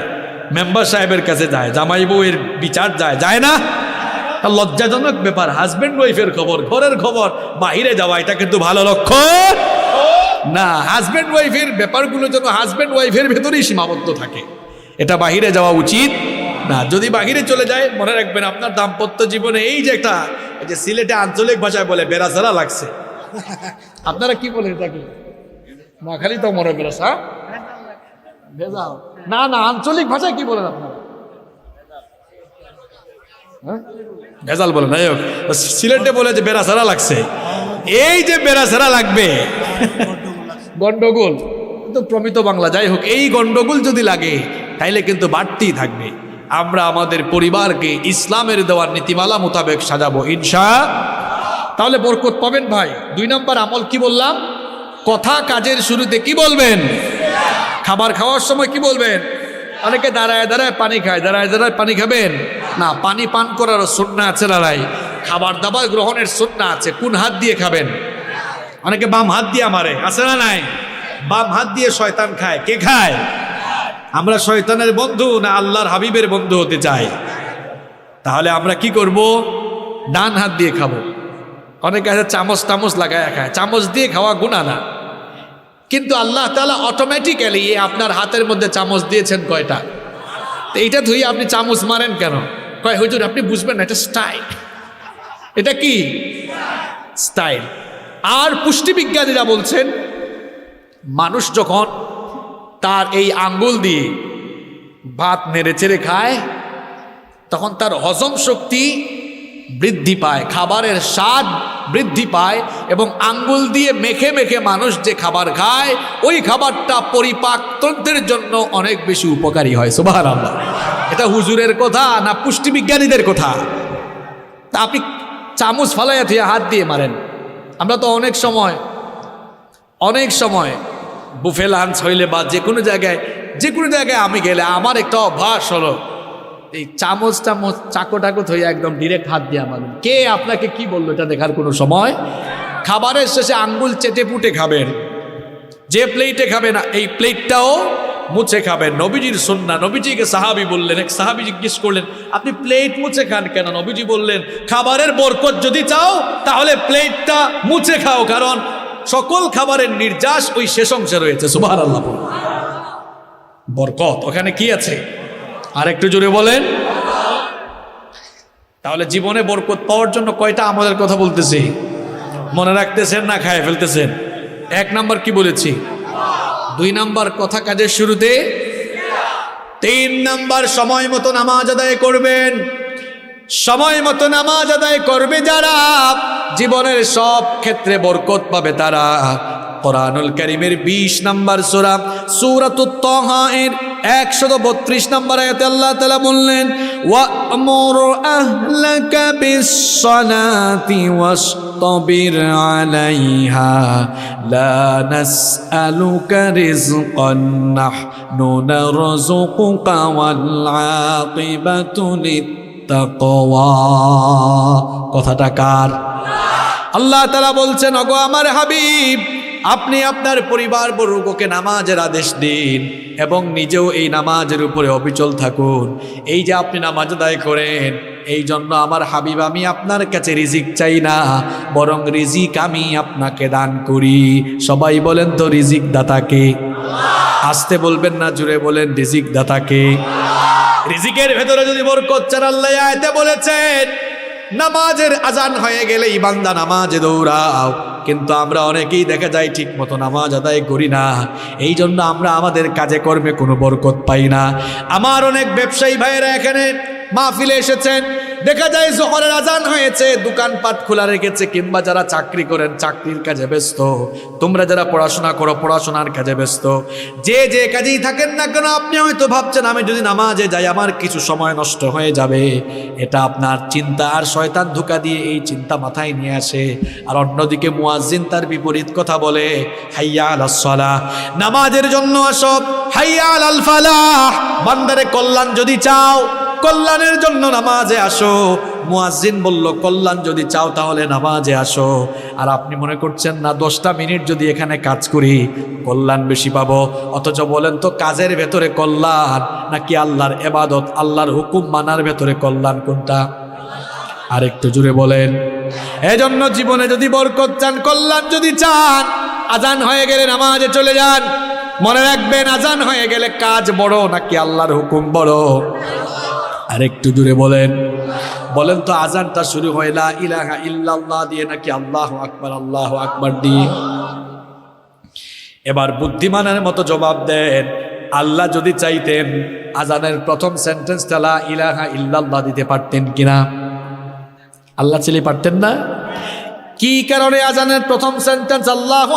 মেম্বার সাহেবের কাছে যায়, জামাই বউয়ের বিচার যায় না? লজ্জাজনক ব্যাপার। হাজব্যান্ড ওয়াইফের খবর, ঘরের খবর বাহিরে যাওয়া, এটা কিন্তু ভালো লক্ষণ না। হাজব্যান্ড ওয়াইফের ব্যাপারগুলো যেন হাজব্যান্ড ওয়াইফের ভেতরেই সীমাবদ্ধ থাকে, এটা বাহিরে যাওয়া উচিত না। যদি বাহিরে চলে যায়, মনে রাখবেন আপনার দাম্পত্য জীবনে এই যে একটা, এই যে সিলেটে আঞ্চলিক ভাষায় বলে বেড়াচারা লাগছে, আপনারা কি বলেন এটাকে? না খালি তো মনে বেড়াস, ভেজাল না, না আঞ্চলিক ভাষায় কি বলেন আপনারা? ভেজাল বলে না, সিলেটে বলে যে বেড়াচারা লাগছে। এই যে বেড়াচারা লাগবে, গন্ডগোল তো প্রমিত বাংলা, যাই হোক, এই গন্ডগোল যদি লাগে তাইলে কিন্তু বাড়তেই থাকবে। আমরা আমাদের পরিবারকে ইসলামের দেওয়ার নীতিমালা মোতাবেক সাজাবো ইনশাআল্লাহ, তাহলে বরকত পাবেন ভাই। 2 নম্বর আমল কি বললাম? কথা কাজের শুরুতে কি বলবেন? খাবার খাওয়ার সময় কি বলবেন? অনেকে দাঁড়ায় দাঁড়ায় পানি খায়, দাঁড়ায় দাঁড়ায় পানি খাবেন না। পানি পান করারও সুন্নাহ আছে লড়াই, খাবার দাবার গ্রহণের সুন্নাহ আছে। কোন হাত দিয়ে খাবেন? অনেকে বাম হাত দিয়ে মারে, আছে না নাই? বাম হাত দিয়ে শয়তান খায়। কে খায়? আমরা শয়তানের বন্ধু না আল্লাহর হাবিবের বন্ধু হতে চাই? তাহলে আমরা কি করব? ডান হাত দিয়ে খাবো। অনেকে আছে চামচ লাগায় খায়, চামচ দিয়ে খাওয়া গুনাহ না, কিন্তু আল্লাহ তাআলা অটোমেটিক্যালি আপনার হাতের মধ্যে চামচ দিয়েছেন কয়টা? তো এইটা ধুয়ে আপনি চামচ মারেন কেন? কয় হুজুর আপনি বুঝবেন না, এটা স্টাইল। এটা কি স্টাইল? আর পুষ্টিবিজ্ঞানীরা বলছেন, মানুষ যখন তার এই আঙ্গুল দিয়ে ভাত নেড়ে চেড়ে খায়, তখন তার হজম শক্তি বৃদ্ধি পায়, খাবারের স্বাদ বৃদ্ধি পায়, এবং আঙ্গুল দিয়ে মেখে মেখে মানুষ যে খাবার খায়, ওই খাবারটা পরিপাকতন্ত্রের জন্য অনেক বেশি উপকারী হয়। সুবহানাল্লাহ। এটা হুজুরের কথা না পুষ্টিবিজ্ঞানীদের কথা? তা আপনি চামচ ফালাইয়া থুয়ে হাত দিয়ে মারেন। আমরা তো অনেক সময় বুফে লাঞ্চ হইলে বা যে কোনো জায়গায় আমি গেলে আমার একটা অভ্যাস হলো, এই চামচ চাকো টাকো থইয়া একদম ডিরেক্ট হাত দিয়ে মারুন। কে আপনাকে কি বললো এটা দেখার কোনো সময়? খাবারের শেষে আঙ্গুল চেটে পুটে খাবেন, যে প্লেটে খাবেন এই প্লেটটাও মুছে খাবেন। নবীজির সুন্নাহ। নবীজিকে সাহাবী বললেন, এক সাহাবী জিজ্ঞেস করলেন, আপনি প্লেট মুছে খান কেন? নবীজি বললেন, খাবারের বরকত যদি চাও তাহলে প্লেটটা মুছে খাও, কারণ সকল খাবারের নির্যাস ওই শেষ অংশে রয়েছে। সুবহানাল্লাহ। বরকত ওখানে কি আছে? আর একটু জোরে বলেন। তাহলে জীবনে বরকত পাওয়ার জন্য কয়টা আমলের কথা বলতেছি? মনে রাখতেছেন না খায় ফেলতেছেন? 1 নাম্বার কি বলেছি? 2 নাম্বার কথা কাজের শুরুতে। 3 নাম্বার সময় মতো নামাজ আদায় করবেন। সময় মতো নামাজ আদায় করবে যারা, জীবনের সব ক্ষেত্রে বরকত পাবে তারা। কোরআনুল কারীমের 20 নম্বর সূরা সূরাতুত তাহা এর 132 নম্বর আয়াতে আল্লাহ তাআলা বললেন, ওয়া'মুর আহলাকা বিস-সালাতি ওয়াসতাবির আলাইহা লা নাসআলুকা রিজকান নাহনু নারযুকুকা ওয়াল আকিবাতু লিত-তাকওয়া। কথাটা কার? আল্লাহ তাআলা বলছেন, ওগো আমার হাবিব, আপনি আপনার পরিবার বর্গকে নামাজের আদেশ দিন এবং নিজেও এই নামাজের উপরে অবিচল থাকুন। এই যে আপনি নামাজ আদায় করেন, এই জন্য আমার হাবিব আমি আপনার কাছে রিজিক চাই না, বরং রিজিক আমি আপনাকে দান করি। সবাই বলেন তো রিজিক দাতাকে? আস্তে বলবেন না, জুড়ে বলেন রিজিক দাতাকে। রিজিকের ভেতরে যদি বরকত চান, আল্লাহ আয়াতে বলেছেন নামাজের আজান হয়ে গেলেই বান্দা নামাজে দৌড়াও, কিন্তু আমরা অনেকেই দেখা যায় ঠিক মতো নামাজ আদায় করি না। এই জন্য আমরা আমাদের কাজে কর্মে কোনো বরকত পাই না। আমার অনেক ব্যবসায়ী ভাইয়েরা এখানে মাহফিলে এসেছেন, দেখা যায় জোহরের আজান হয়েছে, দোকানপাট খোলা রেখেছে, কিংবা যারা চাকরি করেন চাকরির কাজে ব্যস্ত, তোমরা যারা পড়াশোনা করো পড়াশোনার কাজে ব্যস্ত, যে যে কাজেই থাকেন না কেন, আপনি হয়তো ভাবছেন আমি যদি নামাজে যাই আমার কিছু সময় নষ্ট হয়ে যাবে। এটা আপনার চিন্তা, আর শয়তান ধোঁকা দিয়ে এই চিন্তা মাথায় নিয়ে আসে। আর অন্যদিকে মুয়াজ্জিন তার বিপরীত কথা বলে, হাইয়া আলাস সালাহ, নামাজের জন্য আসো, হাইয়া আলাল ফালাহ, বান্দারে কল্যাণ যদি চাও কল্যাণের জন্য নামাজে আসো। মুয়াজ্জিন বলল কল্যাণ যদি চাও তাহলে নামাজে আসো। আর আপনি মনে করছেন না 10টা মিনিট যদি এখানে কাজ করি কল্যাণ বেশি পাবো। অথচ বলেন তো কাজের ভেতরে কল্যাণ নাকি আল্লাহর ইবাদত, আল্লাহর হুকুম মানার ভেতরে কল্যাণ কোনটা? আর একটু জুড়ে বলেন। এজন্য জীবনে যদি বরকত চান, কল্যাণ যদি চান, আজান হয়ে গেলে নামাজে চলে যান। মনে রাখবেন আজান হয়ে গেলে কাজ বড় নাকি আল্লাহর হুকুম বড়? আর একটু জুড়ে বলেন। বলেন তো আজানটা শুরু হয় লা ইলাহা ইল্লাল্লাহ দিয়ে নাকি আল্লাহু আকবার দিয়ে? এবার বুদ্ধিমানের মতো জবাব দেন। আল্লাহ যদি চাইতেন আজানের প্রথম সেন্টেন্সটা লা ইলাহা ইল্লাল্লাহ দিতে পারতেন কিনা? আল্লাহ চাইলে পারতেন না? কি কারণে আজানের প্রথম সেন্টেন্স আল্লাহু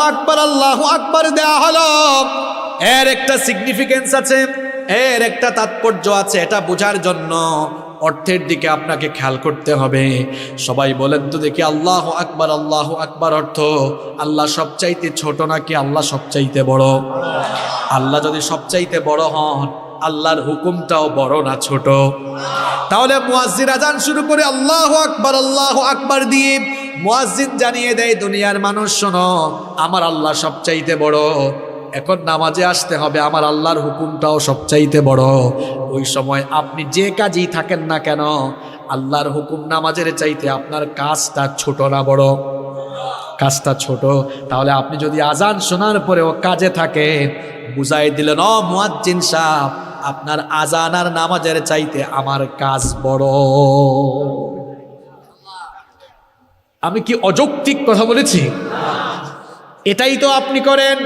আকবার দেয়া হলো? এর একটা সিগনিফিকেন্স আছে, এর একটা তাৎপর্য আছে। এটা বোঝার জন্য অর্থের দিকে আপনাকে খেয়াল করতে হবে। সবাই বলেন তো দেখি, আল্লাহু আকবার অর্থ আল্লাহ সবচাইতে ছোট নাকি আল্লাহ সবচাইতে বড়? আল্লাহ যদি সবচাইতে বড় হন, আল্লাহর হুকুমটাও বড় না ছোট? তাহলে মুয়াজ্জিন আজান শুরু করে আল্লাহু আকবার দিয়ে মুয়াজ্জিন জানিয়ে দেয় দুনিয়ার মানুষ শোনো, আমার আল্লাহ সবচাইতে বড়। এখন নামাজে আসতে হবে, আমার আল্লাহর হুকুমটাও সবচাইতে বড়। ওই সময় আপনি যে কাজই থাকেন না কেন, আল্লাহর হুকুম নামাজের চাইতে আপনার কাজটা ছোট না বড়? কাজটা ছোট। তাহলে আপনি যদি আজান শোনার পরেও কাজে থাকেন, বুঝাই দিলেন ও মুয়াজ্জিন সাহেব, আপনার আজান আর নামাজের চাইতে আমার কাজ বড়। আমি কি অযৌক্তিক কথা বলেছি? এটাই তো আপনি করেন।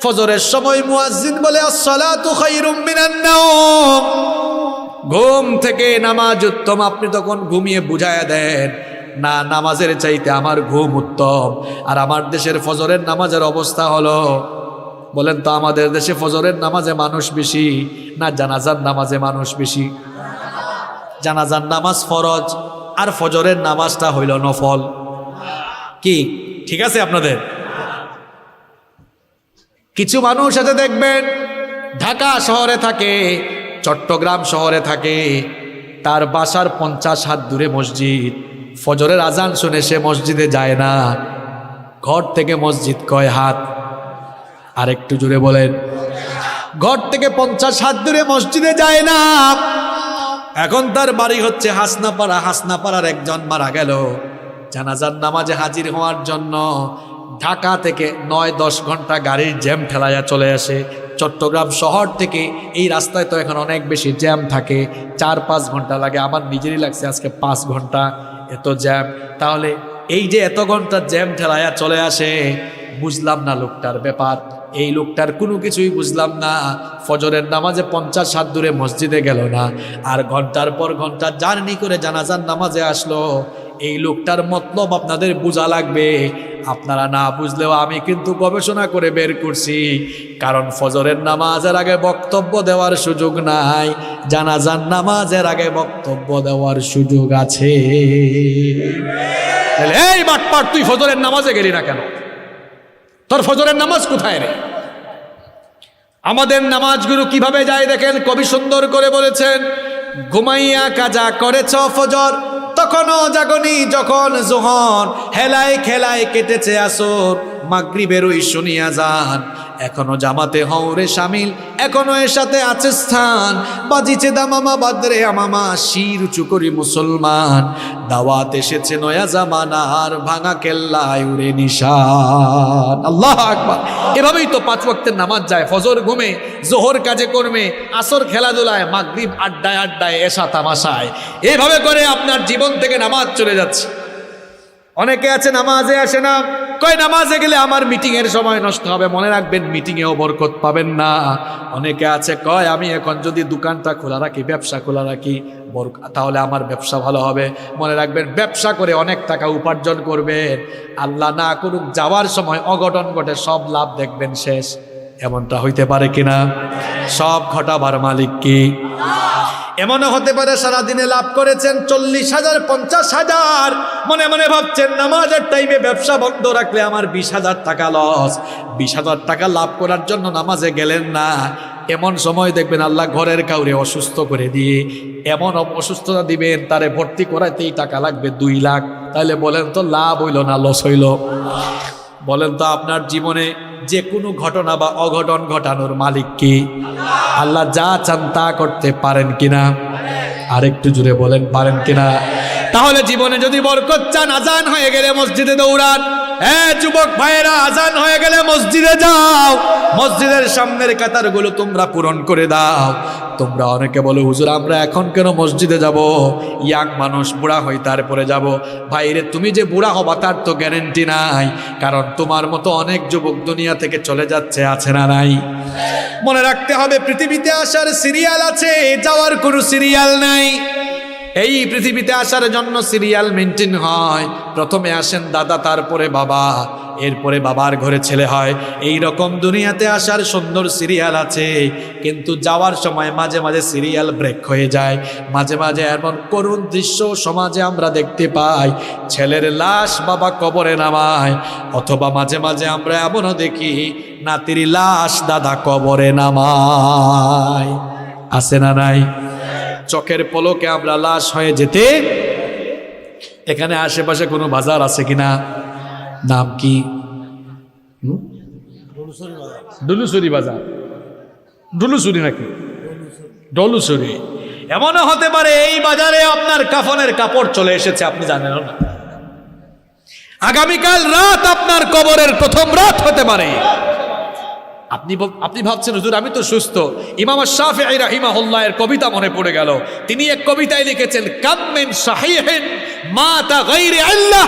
ফজরের সময় মুয়াজ্জিন বলে আসসালাতু খায়রুম মিনান নাওম, ঘুম থেকে নামাজ উত্তম। আপনি তখন ঘুমিয়ে বুঝায়া দেন না, নামাজের চাইতে আমার ঘুম উত্তম। আর আমার দেশের ফজরের নামাজের অবস্থা হলো, বলেন তো আমাদের দেশে ফজরের নামাজে মানুষ বেশি না জানাজার নামাজে মানুষ বেশি? জানাজার নামাজ ফরজ আর ফজরের নামাজটা হইল নফল। কি ঠিক আছে আপনাদের? কিছু মানুষ আছে দেখবেন ঢাকা শহরে থাকে, চট্টগ্রাম শহরে থাকে, তার বাসার 50 হাত দূরে মসজিদ। ফজরের আজান শুনে সে মসজিদে যায় না, ঘর থেকে মসজিদ কয় হাত? আর একটু জুড়ে বলেন। ঘর থেকে 50 হাত দূরে মসজিদে যায় না। এখন তার বাড়ি হচ্ছে হাসনাপাড়া। হাসনাপাড়ার একজন মারা গেল, জানাজার নামাজে হাজির হওয়ার জন্য ঢাকা থেকে 9-10 ঘন্টা গাড়ির জ্যাম ঠেলাইয়া চলে আসে। চট্টগ্রাম শহর থেকে এই রাস্তায় তো এখন অনেক বেশি জ্যাম থাকে, 4-5 ঘন্টা লাগে। আমার নিজেরই লাগছে আজকে 5 ঘন্টা, এত জ্যাম। তাহলে এই যে এত ঘন্টা জ্যাম ঠেলাইয়া চলে আসে, বুঝলাম না লোকটার ব্যাপার। এই লোকটার কোনো কিছুই বুঝলাম না। ফজরের নামাজে 50 হাত দূরে মসজিদে গেল না, আর ঘন্টার পর ঘন্টা জার্নি করে জানাজার নামাজে আসলো। এই লোকটার মতলব আপনাদের বোঝা লাগবে। আপনারা না বুঝলেও আমি কিন্তু গবেষণা করে বের করছি। কারণ ফজরের নামাজের আগে বক্তব্য দেওয়ার সুযোগ নাই, জানাজার নামাজের আগে বক্তব্য দেওয়ার সুযোগ আছে। এই বাটপার, তুই ফজরের নামাজে গেলি না কেন? তোর ফজরের নামাজ কোথায় রে? আমাদের নামাজগুলো কিভাবে যায় দেখেন, কবি সুন্দর করে বলেছেন, ঘুমাইয়া কাজা করেছ ফজর, তখনও জাগনি যখন জোহর, হেলায় খেলায় কেটেছে আসর, মাগরিবের ওই শুনিয়া যান, এখনো জামাতে হওরে শামিল, এখনো এর সাথে আছে স্থান, বাজিছে দামামা বাদরে আমামা, শির উঁচু করি মুসলমান, দাওয়াত এসেছে নয়া জামানার, ভাঙা কেল্লায় উড়ে নিশান। আল্লাহ আকবার। এভাবেই তো 5 ওয়াক্তের নামাজ যায়। ফজর ঘুমে, জোহর কাজে কর্মে, আসর খেলাধুলায়, মাগরিব আড্ডায় আড্ডায়, এশা তামাশায়। এভাবে করে আপনার জীবন থেকে নামাজ চলে যাচ্ছে। অনেকে আছে নামাজে আসে না, কয় নামাজে গেলে আমার মিটিং এর সময় নষ্ট হবে। মনে রাখবেন মিটিং এও বরকত পাবেন না। অনেকে আছে কয় আমি এখন যদি দোকানটা খোলা রাখি, ব্যবসা খোলা রাখি, তাহলে আমার ব্যবসা ভালো হবে। মনে রাখবেন ব্যবসা করে অনেক টাকা উপার্জন করবেন, আল্লাহ না করুক যাওয়ার সময় অঘটন ঘটে, সব লাভ দেখবেন শেষ। এমনটা হইতে পারে কিনা? সব ঘটাবার মালিক কি? এমনও হতে পারে সারাদিনে লাভ করেছেন 40,000 50,000, মনে মনে ভাবছেন নামাজের টাইমে ব্যবসা বন্ধ রাখলে আমার 20,000 টাকা লস। 20,000 টাকা লাভ করার জন্য নামাজে গেলেন না। এমন সময় দেখবেন আল্লাহ ঘরের কাউরে অসুস্থ করে দিয়ে এমন অসুস্থতা দিবেন, তারে ভর্তি করাইতেই টাকা লাগবে 2 লাখ। তাহলে বলেন তো লাভ হইল না লস হইল? বলেন তো আপনার জীবনে যে কোনো ঘটনা বা অঘটন ঘটানোর মালিক কি? আল্লাহ যা চান তা করতে পারেন কিনা? আরেকটু জুড়ে বলেন পারেন কিনা? তাহলে জীবনে যদি বরকত চান, আজান হয়ে গেলে মসজিদে দৌড়ান। হ্যাঁ যুবক ভাইয়েরা, আজান হয়ে গেলে মসজিদে যাও, মসজিদের সামনের কাতারগুলো তোমরা পূরণ করে দাও। তোমরা অনেকে বলো হুজুর আমরা এখন কেন মসজিদে যাব, ইয়াং মানুষ, বুড়া হই তারপরে যাব। ভাইরে তুমি যে বুড়া হবা তার তো গ্যারেন্টি নাই, কারণ তোমার মতো অনেক যুবক দুনিয়া থেকে চলে যাচ্ছে, আছে না নাই? মনে রাখতে হবে পৃথিবীতে আসার সিরিয়াল আছে, যাওয়ার কোনো সিরিয়াল নাই। এই পৃথিবীতে আসার জন্য সিরিয়াল মেনটেন হয়। প্রথমে আসেন দাদা, তারপরে বাবা, এরপরে বাবার ঘরে ছেলে হয়। এই রকম দুনিয়াতে আসার সুন্দর সিরিয়াল আছে, কিন্তু যাওয়ার সময় মাঝে মাঝে সিরিয়াল ব্রেক হয়ে যায়। মাঝে মাঝে এমন করুণ দৃশ্য সমাজে আমরা দেখতে পাই, ছেলের লাশ বাবা কবরে নামায়, অথবা মাঝে মাঝে আমরা এমনও দেখি নাতির লাশ দাদা কবরে নামায়। আছে না নাই? চোখের পলকে আমরা লাশ হয়ে যেতে। এখানে আশেপাশে কোনো বাজার আছে কিনা? নাম কি? ডুলুসুরি বাজার। ডুলুসুরি নাকি ডলুসুরি? এমনও হতে পারে এই বাজারে আপনার কাফনের কাপড় চলে এসেছে, আপনি জানেন না। আগামীকাল রাত আপনার কবরের প্রথম রাত হতে পারে। আপনি ভাবছেন হুজুর আমি তো সুস্থ। ইমাম শাফিঈ রাহিমাহুল্লাহ এর কবিতা মনে পড়ে গেল। তিনি এক কবিতায় লিখেছেন, কাম মিন সাহিহিন মাতা গায়রি আল্লাহ।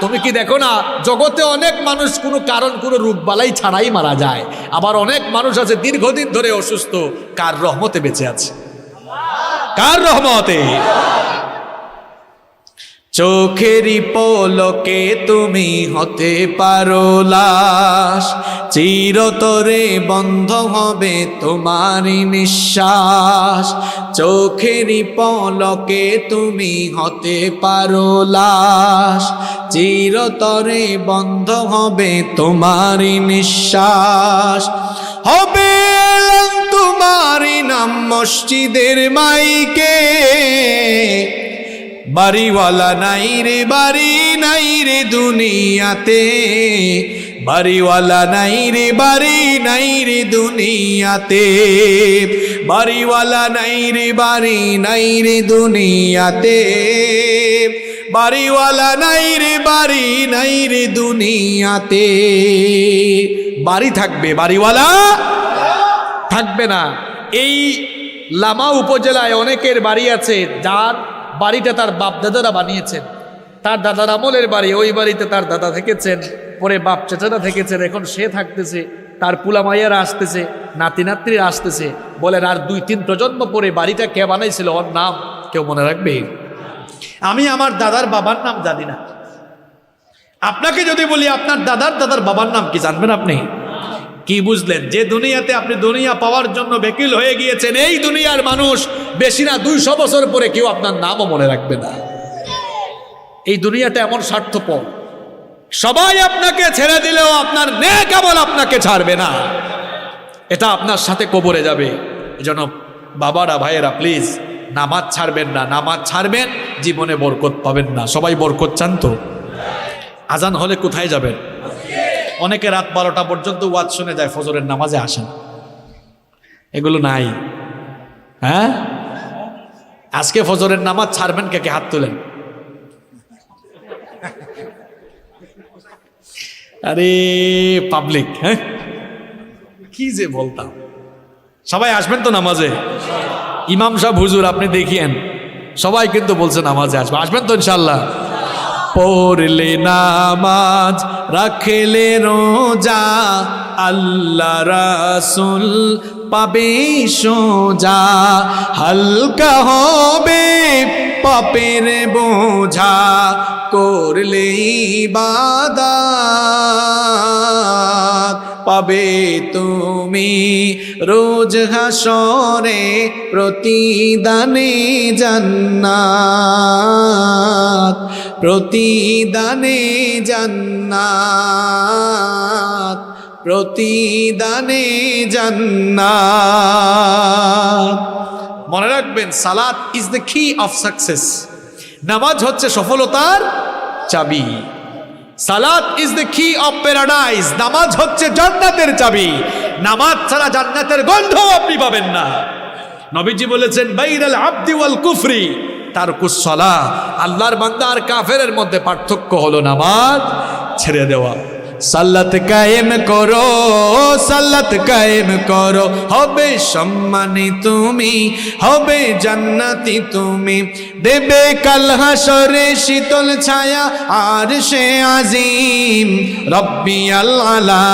তুমি কি দেখো না জগতে অনেক মানুষ কোনো কারণ কোনো রোগ বালাই ছাড়াই মারা যায়, আবার অনেক মানুষ আছে দীর্ঘদিন ধরে অসুস্থ। কার রহমতে বেঁচে আছে? কার রহমতে? চোখেরই পলকে তুমি হতে পারো লাশ, চিরতরে বন্ধ হবে তোমারই নিঃশ্বাস। চোখেরই পলকে তুমি হতে পারো লাশ, চিরতরে বন্ধ হবে তোমারই নিঃশ্বাস। হবে তোমারই নাম মসজিদের মাইকে, বাড়িওয়ালা নাই রে বাড়ি নাই রে দুনিয়াতে, বাড়িওয়ালা নাই রে বাড়ি নাই রে দুনিয়াতে, বাড়িওয়ালা নাই রে বাড়ি নাই রে দুনিয়াতে, বাড়িওয়ালা নাই রে বাড়ি নাই রে দুনিয়াতে। বাড়ি থাকবে, বাড়িওয়ালা থাকবে না। এই লামা উপজেলায় অনেকের বাড়ি আছে যার বাড়িটা তার বাপ দাদারা বানিয়েছেন। তার দাদার আমলের বাড়ি, ওই বাড়িতে তার দাদা থেকেছেন, পরে বাপ চাচারা থেকেছেন, এখন সে থাকতেছে, তার পুলা মাইয়ারা আসতেছে, নাতি নাতনিরা আসতেছে। বলেন আর 2-3 প্রজন্ম পরে বাড়িটা কে বানাইছিল, ওর নাম কেউ মনে রাখবে? আমি আমার দাদার বাবার নাম জানি না। আপনাকে যদি বলি আপনার দাদার বাবার নাম কি, জানবেন আপনি? কি বুঝলেন? যে দুনিয়াতে আপনি দুনিয়া পাওয়ার জন্য বেকিল হয়ে গিয়েছেন, এই দুনিয়ার মানুষ বেশি না 200 বছর পরে কেউ আপনার নামও মনে রাখবে না। এই দুনিয়াটা এমন স্বার্থপর, সবাই আপনাকে ছেড়ে দিলেও আপনার নেক আমল আপনাকে ছাড়বে না, এটা আপনার সাথে কবরে যাবে। এজন্য বাবারা ভাইয়েরা প্লিজ নামাজ ছাড়বেন না। নামাজ ছাড়বেন জীবনে বরকত পাবেন না। সবাই বরকত চান তো? আজান হলে কোথায় যাবেন? অনেকে রাত 12টা পর্যন্ত ওয়াজ শুনে যায়, ফজরের নামাজে আসেন। এগুলো নাই। হ্যাঁ, আজকে ফজরের নামাজ ছাড়বেন কে কে? হাত তোলেন। আরে পাবলিক, হ্যাঁ কি যে বলতাম। সবাই আসবেন তো নামাজে? ইমাম সাহেব হুজুর আপনি দেখিয়েন, সবাই কিন্তু বলছে নামাজে আসবে। আসবেন তো ইনশাল্লাহ? পড়লে নামাজ রাখলে রোজা আল্লাহ রাসূল পাবে সোজা, হালকা হবে পাপের বোঝা করলে ইবাদত, পাবে তুমি রোজ হাসরে প্রতিদানে জান্নাত, প্রতিদানে জান্নাত, প্রতিদানে জান্নাত। মনে রাখবেন, সালাত ইজ দ্য কি অফ সাকসেস। নামাজ হচ্ছে সফলতার চাবি। সালাত ইজ দ্য কি অফ প্যারাডাইস। নামাজ হচ্ছে জান্নাতের চাবি। নামাজ ছাড়া জান্নাতের গন্ধ আপনি পাবেন না। নবীজি বলেছেন, বাইনাল আবদি ওয়াল কুফরি তারকুস সালাহ। আল্লাহর বান্দা আর কাফেরের মধ্যে পার্থক্য হলো নামাজ ছেড়ে দেওয়া। সালাত কায়েম করো, সালাত কায়েম করো, হবে সম্মানী তুমি, হবে জান্নাতি তুমি, দেবে কাল হাসরে শীতল ছায়া আরশে আজিম। রব্বিয়াল আলা,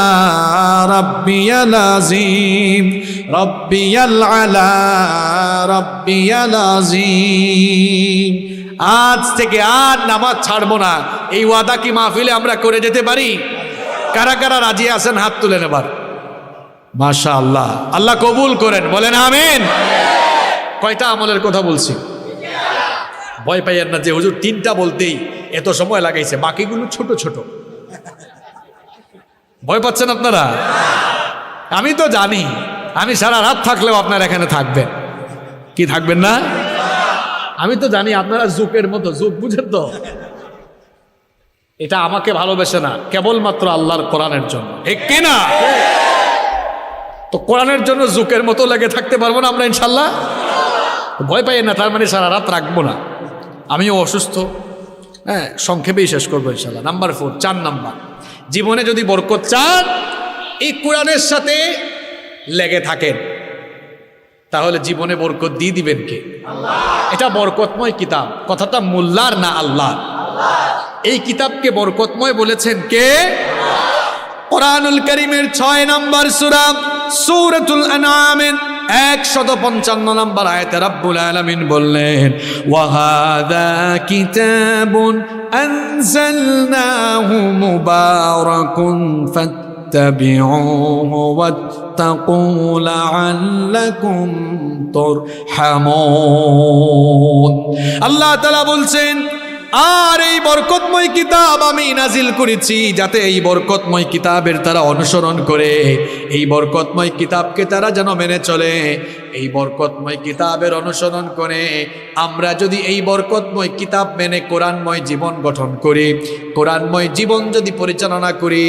রব্বিয়াল আজিম, রব্বিয়াল আলা, রব্বিয়াল আজিম। আজ থেকে আর নামাজ ছাড়বো না, এই ওয়াদা কি মাহফিলে আমরা করে যেতে পারি? কারা কারা রাজি আছেন হাত তুলেন এবার। মাশাআল্লাহ, আল্লাহ কবুল করেন, বলেন আমিন। কয়টা আমলের কথা বলছি? ভয় পাইয়েন না যে হুজুর তিনটা বলতেই এত সময় লাগাইছে, বাকিগুলো ছোট ছোট। ভয় পাচ্ছেন আপনারা? আমি তো জানি আমি সারা রাত থাকলেও আপনারা এখানে থাকবেন। কি থাকবেন না? আমি তো জানি আপনারা জুকের মতো, জুক বুঝেন তো, এটা আমাকে ভালোবেসে না, কেবলমাত্র আল্লাহর কোরআনের জন্য, ঠিক কিনা? তো কোরআনের জন্য জুকের মতো লেগে থাকতে পারবো না আমরা ইনশাল্লাহ? ভয় পাই না, তার মানে সারা রাত রাখবো না। আমিও অসুস্থ, হ্যাঁ, সংক্ষেপেই শেষ করবো ইনশাল্লাহ। নাম্বার 4, 4 নাম্বার, জীবনে যদি বরকত চান এই কোরআনের সাথে লেগে থাকেন, তাহলে জীবনে বরকত দিয়ে দিবেন কে? এটা বরকতময় কিতাব। কথাটা মোল্লার না, আল্লাহ। এই কিতাবকে বরকতময় বলেছেন কে? কোরআনুল কারীমের 6 নম্বর সূরা সূরাতুল আনআমের 155 নম্বর আয়াতে রব্বুল আলামিন বললেন, ওয়া হাযা কিতাবুন আনজালনাহু মুবারাকুন ফাত্তাবিউহু ওয়াত্তাকু লাআল্লাকুম তুরহামুন। আল্লাহ তাআলা বলছেন, আর এই বরকতময় কিতাব আমি নাজিল করেছি যাতে এই বরকতময় কিতাবের তারা অনুসরণ করে, এই বরকতময় কিতাবকে তারা যেন মেনে চলে। এই বরকতময় কিতাবের অনুসরণ করে আমরা যদি এই বরকতময় কিতাব মেনে কোরআনময় জীবন গঠন করি, কোরআনময় জীবন যদি পরিচালনা করি,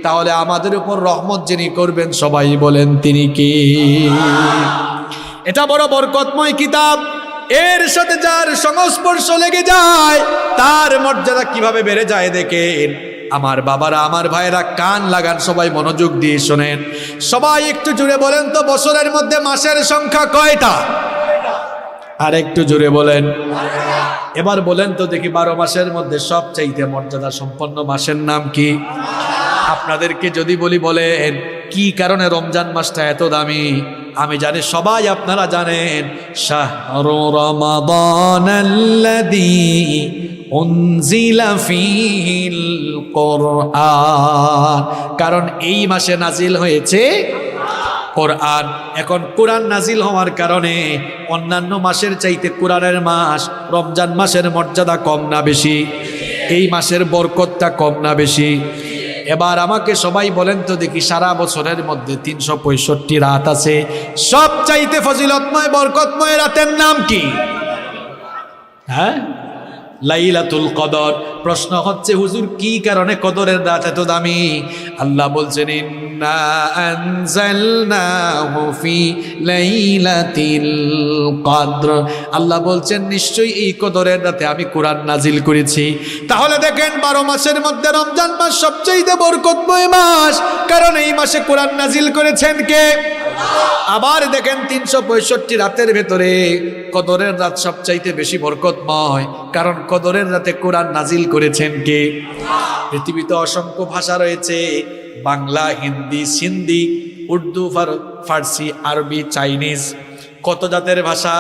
তাহলে আমাদের উপর রহমত যিনি করবেন সবাই বলেন তিনি কি? এটা বড় বরকতময় কিতাব। এর সাথে যার সংস্পর্শ লেগে যায় তার মর্যাদা কিভাবে বেড়ে যায় দেখেন। আমার বাবারা, আমার ভাইরা, কান লাগান, সবাই মনোযোগ দিয়ে শোনেন। সবাই একটু জুড়ে বলেন তো, বছরের মধ্যে মাসের সংখ্যা কয়টা? আর একটু জুড়ে বলেন। এবার বলেন তো দেখি, 12 মাসের মধ্যে সবচাইতে মর্যাদা সম্পন্ন মাসের নাম কি? আপনাদেরকে যদি বলি, বলেন কি কারণে রমজান মাসটা এত দামি? আমি জানি সবাই আপনারা জানেন, শাহরু রমাদানাল্লাযী উনজিলা ফীহিল কুরআন। কারণ এই মাসে নাজিল হয়েছে কোরআন। এখন কোরআন নাজিল হওয়ার কারণে অন্যান্য মাসের চাইতে কোরআনের মাস রমজান মাসের মর্যাদা কম না বেশি? এই মাসের বরকতটা কম না বেশি? এবার আমাকে সবাই বলেন তো দেখি, সারা বছরের মধ্যে 365 রাত আছে, সবচাইতে ফজিলতময় বরকতময় রাতের নাম কি? হ্যাঁ, লাইলাতুল কদর। প্রশ্ন হচ্ছে, হুজুর কি কারণে কদরের রাত এত দামি? আল্লাহ বলছেন, ইন্না আনজালনাহু ফি লাইলাতিল কদর। আল্লাহ বলছেন, নিশ্চয়ই এই কদরের রাতে আমি কোরআন নাজিল করেছি। তাহলে দেখেন, 12 মাসের মধ্যে রমজান মাস সবচেয়ে বরকতময় মাস, কারণ এই মাসে কোরআন নাজিল করেছেন কে? আবার দেখেন 365 রাতের ভেতরে কদরের রাত সবচাইতে বেশি বরকতময়, কারণ কদরের রাতে কোরআন নাজিল করেছেন কে? পৃথিবীতে অসংখ্য ভাষা রয়েছে, বাংলা, হিন্দি, সিন্ধি, উর্দু, ফার্সি, আরবি, চাইনিজ, কত জাতের ভাষা।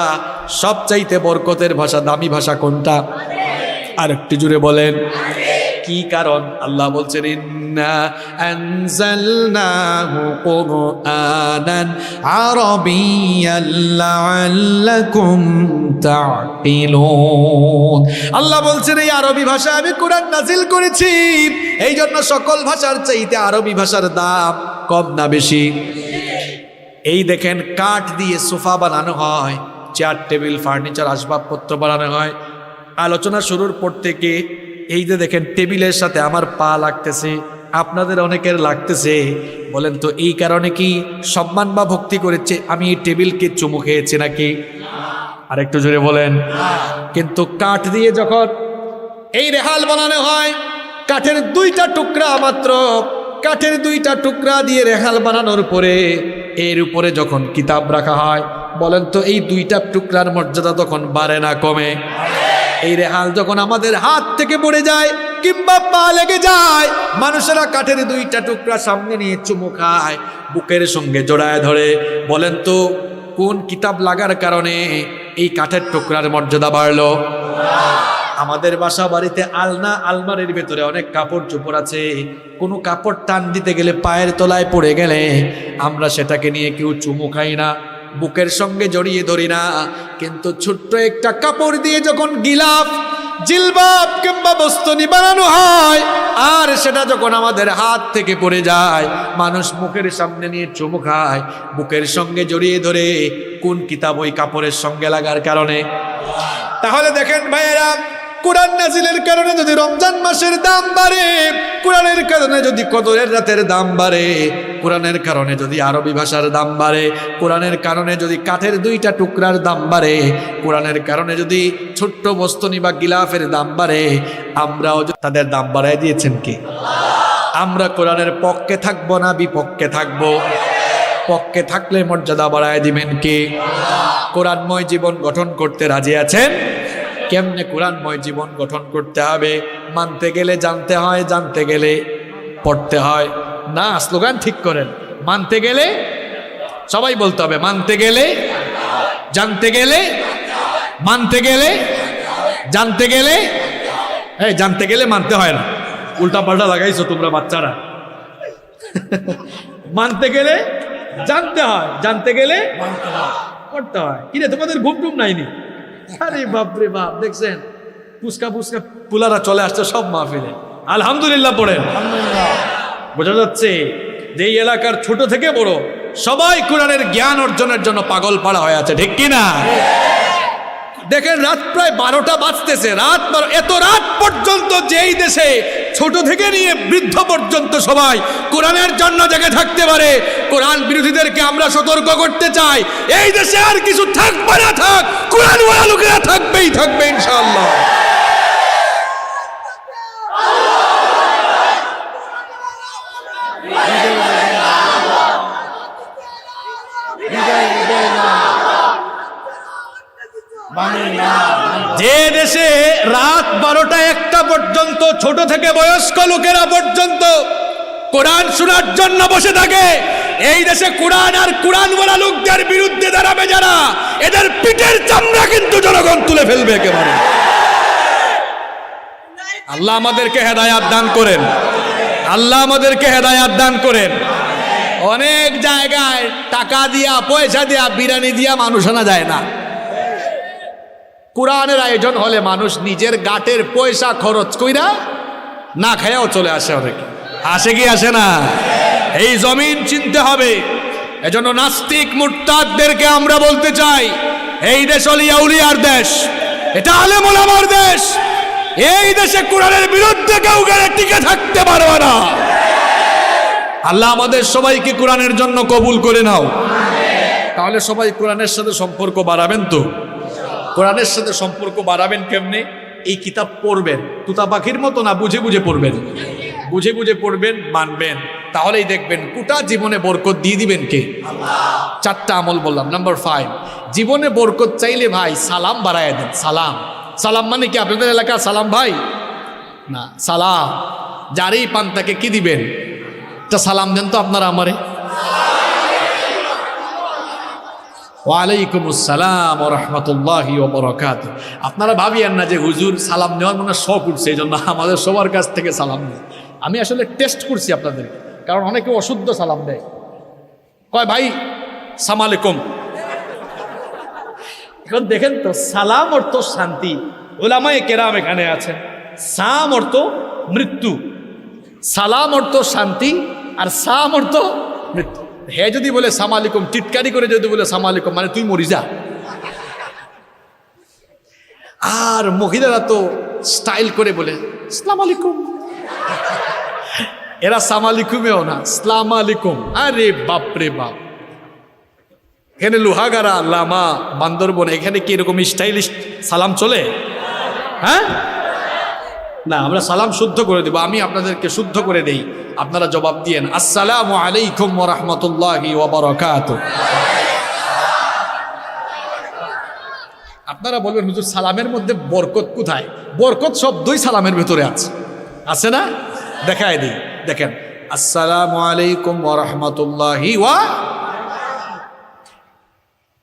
সবচাইতে বরকতের ভাষা, দামি ভাষা কোনটা? আর একটু জুড়ে বলেন কি কারণ? আল্লাহ বলছেন ইন্না আনজালনাহু কুরআনান আরাবিয়্যান লাআল্লাকুম তা'কিলুন। আল্লাহ বলছেন এই আরবি ভাষা আমি কোরআন নাজিল করেছি, এই জন্য সকল ভাষার চাইতে আরবি ভাষার দাম কম না বেশি? এই দেখেন কাঠ দিয়ে সোফা বানানো হয়, চেয়ার টেবিল ফার্নিচার আসবাবপত্র বানানো হয়। আলোচনা শুরুর পর থেকে এই যে দেখেন টেবিলের সাথে আমার পা লাগতেছে, আপনাদের অনেকের লাগতেছে। বলেন তো এই কারণে কি সম্মান বা ভক্তি করেছে আমি এই টেবিলকে চুমু খেয়েছি নাকি? আরেকটু জোরে বলেন। কিন্তু কাঠ দিয়ে যখন এই রেহাল বানানো হয়, কাঠের 2টা টুকরা মাত্র, কাঠের 2টা টুকরা দিয়ে রেহাল বানানোর পরে এর উপরে যখন কিতাব রাখা হয়, বলেন তো এই 2টা টুকরার মর্যাদা তখন বাড়ে না কমে? এই রেহাল যখন আমাদের হাত থেকে পড়ে যায় কিংবা পা লেগে যায়, মানুষেরা কাঠের 2টা টুকরা সামনে নিয়ে চুমু খায়, বুকের সঙ্গে জড়ায় ধরে। বলেন তো কোন কিতাব লাগার কারণে এই কাঠের টুকরার মর্যাদা বাড়লো? আমাদের বাসা বাড়িতে আলনা, আলমারির ভেতরে অনেক কাপড় চোপড় আছে, কোনো কাপড় টান দিতে গেলে পায়ের তলায় পড়ে গেলে আমরা সেটাকে নিয়ে কেউ চুমু খাই না, বুকের সঙ্গে জড়িয়ে ধরি না। কিন্তু ছোট্ট একটা কাপড় দিয়ে যখন গিলাফ, জিলবাব কিংবা বস্তুনি বানানো হয়, আর সেটা যখন আমাদের হাত থেকে পড়ে যায়, মানুষ মুখের সামনে নিয়ে চুমু খায়, বুকের সঙ্গে জড়িয়ে ধরে। কোন কিতাব ওই কাপড়ের সঙ্গে লাগার কারণে? তাহলে দেখেন ভাইয়েরা, কোরআন নাজিলের কারণে যদি রমজান মাসের দাম বাড়ে, কোরআনের কারণে যদি কদরের রাতের দাম বাড়ে, কোরআনের কারণে যদি আরবি ভাষার দাম বাড়ে, কোরআনের কারণে যদি কাঠের 2টা টুকরার দাম বাড়ে, কোরআনের কারণে যদি ছোট্ট বস্তুনি বা গিলাফের দাম বাড়ে, আমরাও তাদের দাম বাড়ায় দিয়েছেন কি? আমরা কোরআনের পক্ষে থাকবো না বিপক্ষে থাকবো? পক্ষে থাকলে মর্যাদা বাড়ায় দিবেন কি? কোরআনময় জীবন গঠন করতে রাজি আছেন? কেমনে কোরআনময় জীবন গঠন করতে হবে? মানতে গেলে জানতে হয়, জানতে গেলে পড়তে হয়। না, স্লোগান ঠিক করেন। মানতে গেলে, সবাই বলতে হবে, মানতে গেলে, জানতে গেলে, মানতে গেলে, জানতে গেলে। এই জানতে গেলে মানতে হয় না, উল্টা পাল্টা লাগাইছো তোমরা বাচ্চারা। মানতে গেলে জানতে হয়, জানতে গেলে পড়তে হয়। কিরে তোমাদের ঘুম টুম নাইনি? আরে বাপরে বাপ, দেখছেন পুচকা পুচকা পুলারা চলে আসছে সব মাহফিলে। আলহামদুলিল্লাহ পড়েন। বোঝা যাচ্ছে যে এই এলাকার ছোট থেকে বড় সবাই কোরআনের জ্ঞান অর্জনের জন্য পাগল পাড়া হয়ে আছে, ঠিক কিনা? দেখেন রাত প্রায় 12টা বাজতেছে, রাত 12, এত রাত পর্যন্ত যেই দেশে ছোট থেকে নিয়ে বৃদ্ধ পর্যন্ত সবাই কোরআনের জন্য জেগে থাকতে পারে, কোরআন বিরোধীদেরকে আমরা সতর্ক করতে চাই, এই দেশে আর কিছু থাকবে না থাক, কোরআন ওয়ালা লোকেরা থাকবেই থাকবে ইনশাআল্লাহ। যে দেশে রাত 12টা 1টা পর্যন্ত ছোট থেকে বয়স্ক লোকেরা পর্যন্ত কোরআন শোনার জন্য বসে থাকে, এই দেশে কোরআন আর কোরআন বলা লোকদের বিরুদ্ধে দাঁড়াবে যারা, এদের পিঠের চামড়া কিন্তু জনগণ তুলে ফেলবে একেবারে। আল্লাহ আমাদেরকে হেদায়াত দান করেন, আল্লাহ আমাদেরকে হেদায়াত দান করেন। অনেক জায়গায় টাকা দিয়া, পয়সা দিয়া, বিরিয়ানি দিয়া মানুষ আনা যায় না। কোরআনের আয়োজন হলে মানুষ নিজের গাটের পয়সা খরচ কইরা না খায়াও চলে আসে। অনেকে আসে কি আসে না? এই জমিন চিনতে হবে। এজন্য নাস্তিক মুরতাদদেরকে আমরা বলতে চাই, এই দেশ অলিয়া উলিয়ার দেশ, এটা আলেম ওলামার দেশ। এই দেশে কোরআনের বিরুদ্ধে কেউ গেলে টিকে থাকতে পারবে না। আল্লাহ আমাদের সবাইকে কোরআনের জন্য কবুল করে নাও। তাহলে সবাই কোরআনের সাথে সম্পর্ক বাড়াবেন তো? কোরআনের সাথে সম্পর্ক বাড়াবেন কেমনে? এই কিতাব পড়বেন, তুতা পাখির মতো না, বুঝে বুঝে পড়বেন, বুঝে বুঝে পড়বেন, মানবেন। তাহলেই দেখবেন গোটা জীবনে বরকত দিয়ে দিবেন কে? চারটা আমল বললাম। নাম্বার 5, জীবনে বরকত চাইলে ভাই সালাম বাড়ায় দেন। সালাম, সালাম মানে কি আপনাদের এলাকা সালাম ভাই না, সালাম যারই পান তাকে কি দিবেন? একটা সালাম দেন তো আপনারা আমারে। ওয়ালাইকুম আসসালাম ওয়া রাহমাতুল্লাহি ওয়া বারাকাতুহু। আপনারা ভাবিয়েন না যে হুজুর সালাম নেওয়ার মনে শখ উঠছে এই জন্য আমাদের সবার কাছ থেকে সালাম নেই। আমি আসলে টেস্ট করছি আপনাদেরকে, কারণ অনেকে অশুদ্ধ সালাম দেয়। কয় ভাই সালাম আলাইকুম। এখন দেখেন তো, সালাম অর্থ শান্তি, উলামায়ে কেরাম এখানে আছেন। সাম অর্থ মৃত্যু, সালাম অর্থ শান্তি, আর সাম অর্থ মৃত্যু। হে যদি বলে সালাম আলাইকুম, টিটকারি করে যদি বলে সালাম আলাইকুম, মানে তুই মরি যা। আর মহিলারা তো স্টাইল করে বলে আসসালামু আলাইকুম। এরা সালাম আলাইকুমেও না, আসসালামু আলাইকুম। আরে বাপরে বাপ, এখানে লোহাগাড়া, লামা, বান্দরবন, এখানে কি এরকম স্টাইলিশ সালাম চলে? হ্যাঁ না, আমরা সালাম শুদ্ধ করে দেব। আমি আপনাদেরকে শুদ্ধ করে দেই, আপনারা জবাব দিয়েন আসসালামু আলাইকুম ওয়া রাহমাতুল্লাহি ওয়া বারাকাতুহু। আপনারা বলবেন হুজুর সালামের মধ্যে বরকত কোথায়? বরকত শব্দই সালামের ভেতরে আছে, আছে না? দেখায় দিই, দেখেন আসসালামু আলাইকুম ওয়া রাহমাতুল্লাহি ওয়া।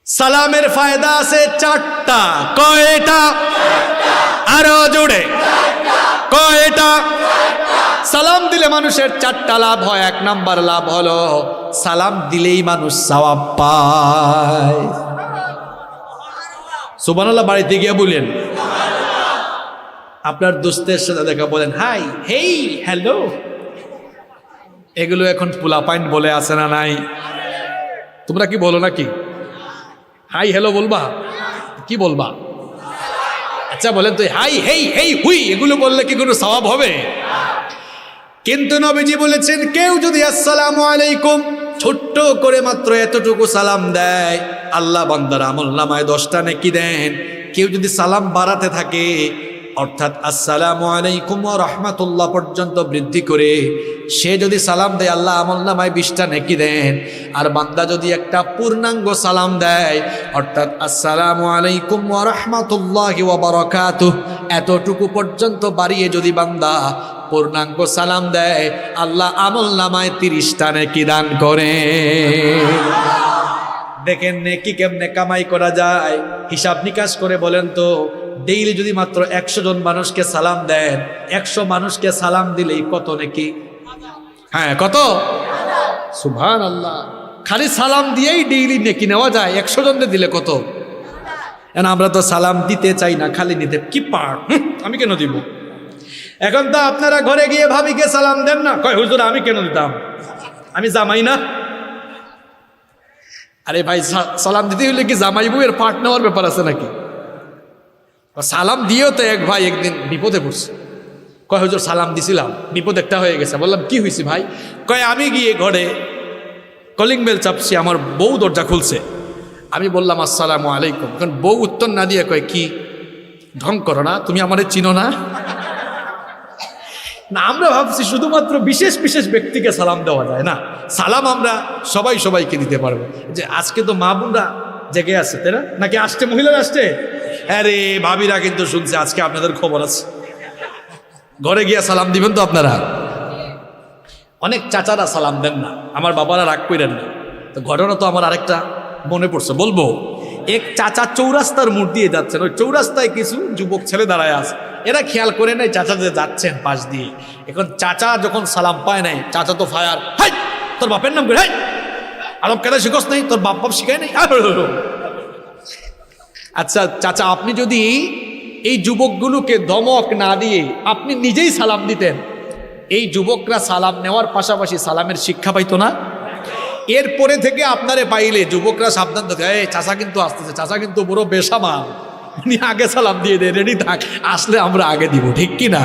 সালামের ফায়দা আছে চারটা। কয়টা? আরো জোরে, কয়টা? সালাম দিলে মানুষের চারটা লাভ হয়। 1 নাম্বার লাভ হলো সালাম দিলেই মানুষ সওয়াব পায়। সুবহানাল্লাহ। বাড়িতে গিয়ে বলেন, আপনার দোস্তের সাথে দেখা, বলেন হাই, হেই, হ্যালো। এগুলো এখন পোলাপাইন বলে আছে না নাই? তোমরা কি বলো নাকি? হাই হ্যালো বলবা? কি বলবা? আচ্ছা বলেন তো, হাই, হেই, হেই, হুই, এগুলো বললে কি কোনো সওয়াব হবে? কিন্তু নবীজি বলেছেন, কেউ যদি আসসালামু আলাইকুম ছোট্ট করে মাত্র এতটুকু সালাম দেয়, আল্লাহ বান্দার আমলনামায় 10টা নেকি দেন। কেউ যদি সালাম বাড়াতে থাকে, অর্থাৎ আসসালামু আলাইকুম ওয়া রাহমাতুল্লাহ পর্যন্ত বৃদ্ধি করে সে যদি সালাম দেয়, আল্লাহ আমলনামায় 20টা নেকি দেন। আর বান্দা যদি একটা পূর্ণাঙ্গ সালাম দেয়, অর্থাৎ আসসালামু আলাইকুম ওয়া রাহমাতুল্লাহি ওয়া বারাকাতুহু এতটুকু পর্যন্ত বাড়িয়ে যদি বান্দা পূর্ণাঙ্গ সালাম দেয়, আল্লাহ আমলনামায় 30টা নেকি দান করে। দেখেন নেকি কেমনে কামাই করা যায়, হিসাব নিকাশ করে বলেন তো। ডেইলি যদি মাত্র 100 জন মানুষকে সালাম দেন, 100 মানুষকে সালাম দিলেই কত নেকি? হ্যাঁ, কত? সুবহানাল্লাহ। খালি সালাম দিয়েই ডেইলি নেকি নেওয়া যায়। 100 জনকে দিলে কত? আমরা তো সালাম দিতে চাই না, খালি নিতে। কি পার, আমি কেন দিব? এখন তো আপনারা ঘরে গিয়ে ভাবিকে সালাম দেন না, কয় হুজুর আমি কেন দিতাম, আমি জামাই না। আরে ভাই, সালাম দিতে হইলে কি জামাই বউয়ের পার্ট নেওয়ার ব্যাপার আছে নাকি? সালাম দিয়েও তো এক ভাই একদিন বিপদে পড়ছে। কয় হুজুর সালাম দিছিলাম, বিপদ একটা হয়ে গেছে। বললাম কি হয়েছে ভাই? কয় আমি গিয়ে ঘরে কলিং বেল চাপছি, আমার বউ দরজা খুলছে। আমি বললাম আসসালামু আলাইকুম। কারণ বউ উত্তর না দিয়ে কয় কি ঢং করো না, তুমি আমারে চিনো না? না, আমরা ভাবছি শুধুমাত্র বিশেষ বিশেষ ব্যক্তিকে সালাম দেওয়া যায় না। সালাম আমরা সবাই সবাইকে দিতে পারবো। যে আজকে তো মা বোনরা জেগে আছে, তাই না? নাকি আসছে মহিলারা আসছে? আরে ভাবিরা কিন্তু শুনছে, আজকে আপনাদের খবর আছে। ঘরে গিয়া সালাম দিবেন তো আপনারা। অনেক চাচারা সালাম দেন না, আমার বাবারা রাগ করেন না। তো ঘটনা তো আমার আরেকটা মনে পড়ছে, বলবো। এক চাচা চৌরাস্তার মোড় দিয়ে যাচ্ছেন, ওই চৌরাস্তায় কিছু যুবক ছেলে দাঁড়ায় আছে। এরা খেয়াল করে নাই চাচা যে যাচ্ছেন পাশ দিয়ে। এখন চাচা যখন সালাম পায় নাই, চাচা তো ফায়ার, হাই তোর বাপের নাম করে, হাই আরব কেদা শিখস নাই, তোর বাপ বাপ শিখায় নাই। আচ্ছা চাচা, আপনি যদি এই যুবকগুলোকে ধমক না দিয়ে আপনি নিজেই সালাম দিতেন, এই যুবকরা সালাম নেওয়ার পাশাপাশি সালামের শিক্ষা পাইতো না? এরপরে থেকে আপনারে পাইলে যুবকরা সাবধান থাকে, এই চাচা কিন্তু আসতেছে, চাচা কিন্তু বড় বেসামাল, উনি আগে সালাম দিয়ে দেয়, রেডি থাক, আসলে আমরা আগে দিব, ঠিক কি না?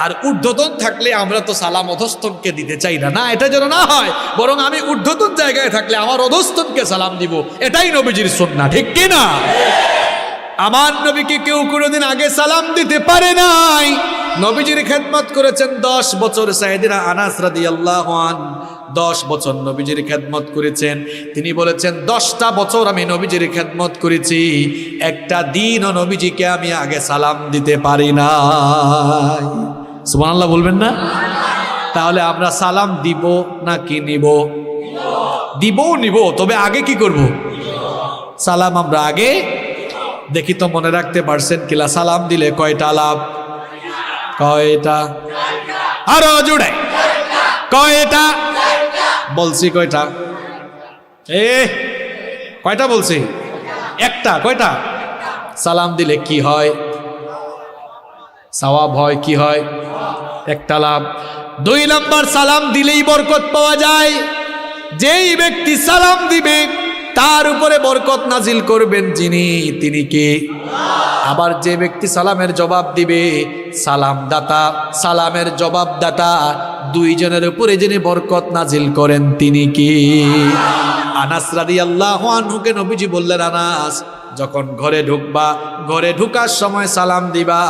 আর ঊর্ধ্বতন থাকলে আমরা তো সালাম অধস্তনকে দিতে চাই না। না, এটা যেন না হয়, বরং আমি ঊর্ধ্বতন জায়গায় থাকলে আমার অধস্তনকে সালাম দিব, এটাই নবীজির সুন্নাহ, ঠিক কি না? আমার নবীকে কেউ কোনোদিন আগে সালাম দিতে পারে নাই। নবীজির খেদমত করেছেন 10 বছর। সাইয়েদনা আনাস রাদিয়াল্লাহু আনহু 10 বছর নবীজির খেদমত করেছেন। তিনি বলেছেন 10টা বছর আমি নবীজির খেদমত করেছি, একটা দিনও নবীজিকে আমি আগে সালাম দিতে পারি নাই। সুবহানাল্লাহ বলবেন না? তাহলে আমরা সালাম দিব নাকি নিব? নিব, তবে আগে কি করব? সালাম আমরা আগে। দেখি তো মনে রাখতে পারছেন কিলা? সালাম দিলে কয়টা লাভ? কয়টা? আরো জুড়ে কয়টা বলছি? কয়টা? কয়টা বলছি? একটা। কয়টা? সালাম দিলে কি হয়? সওয়াব হয়। কি হয়? একটা লাভ। 2 নাম্বার, সালাম দিলেই বরকত পাওয়া যায়। যেই ব্যক্তি সালাম দিবে তার উপরে বরকত নাজিল করবেন যিনি, তিনি কে? আবার যে ব্যক্তি সালামের জবাব দিবে, সালাম দাতা সালামের জবাব দাতা, দুইজনের উপরে যিনি বরকত নাজিল করেন তিনি কি? আনাস রাদিয়াল্লাহু আনহুকে নবীজি বললেন, আনাস যখন ঘরে ঢুকবা, ঘরে ঢুকার সময় সালাম দিবা,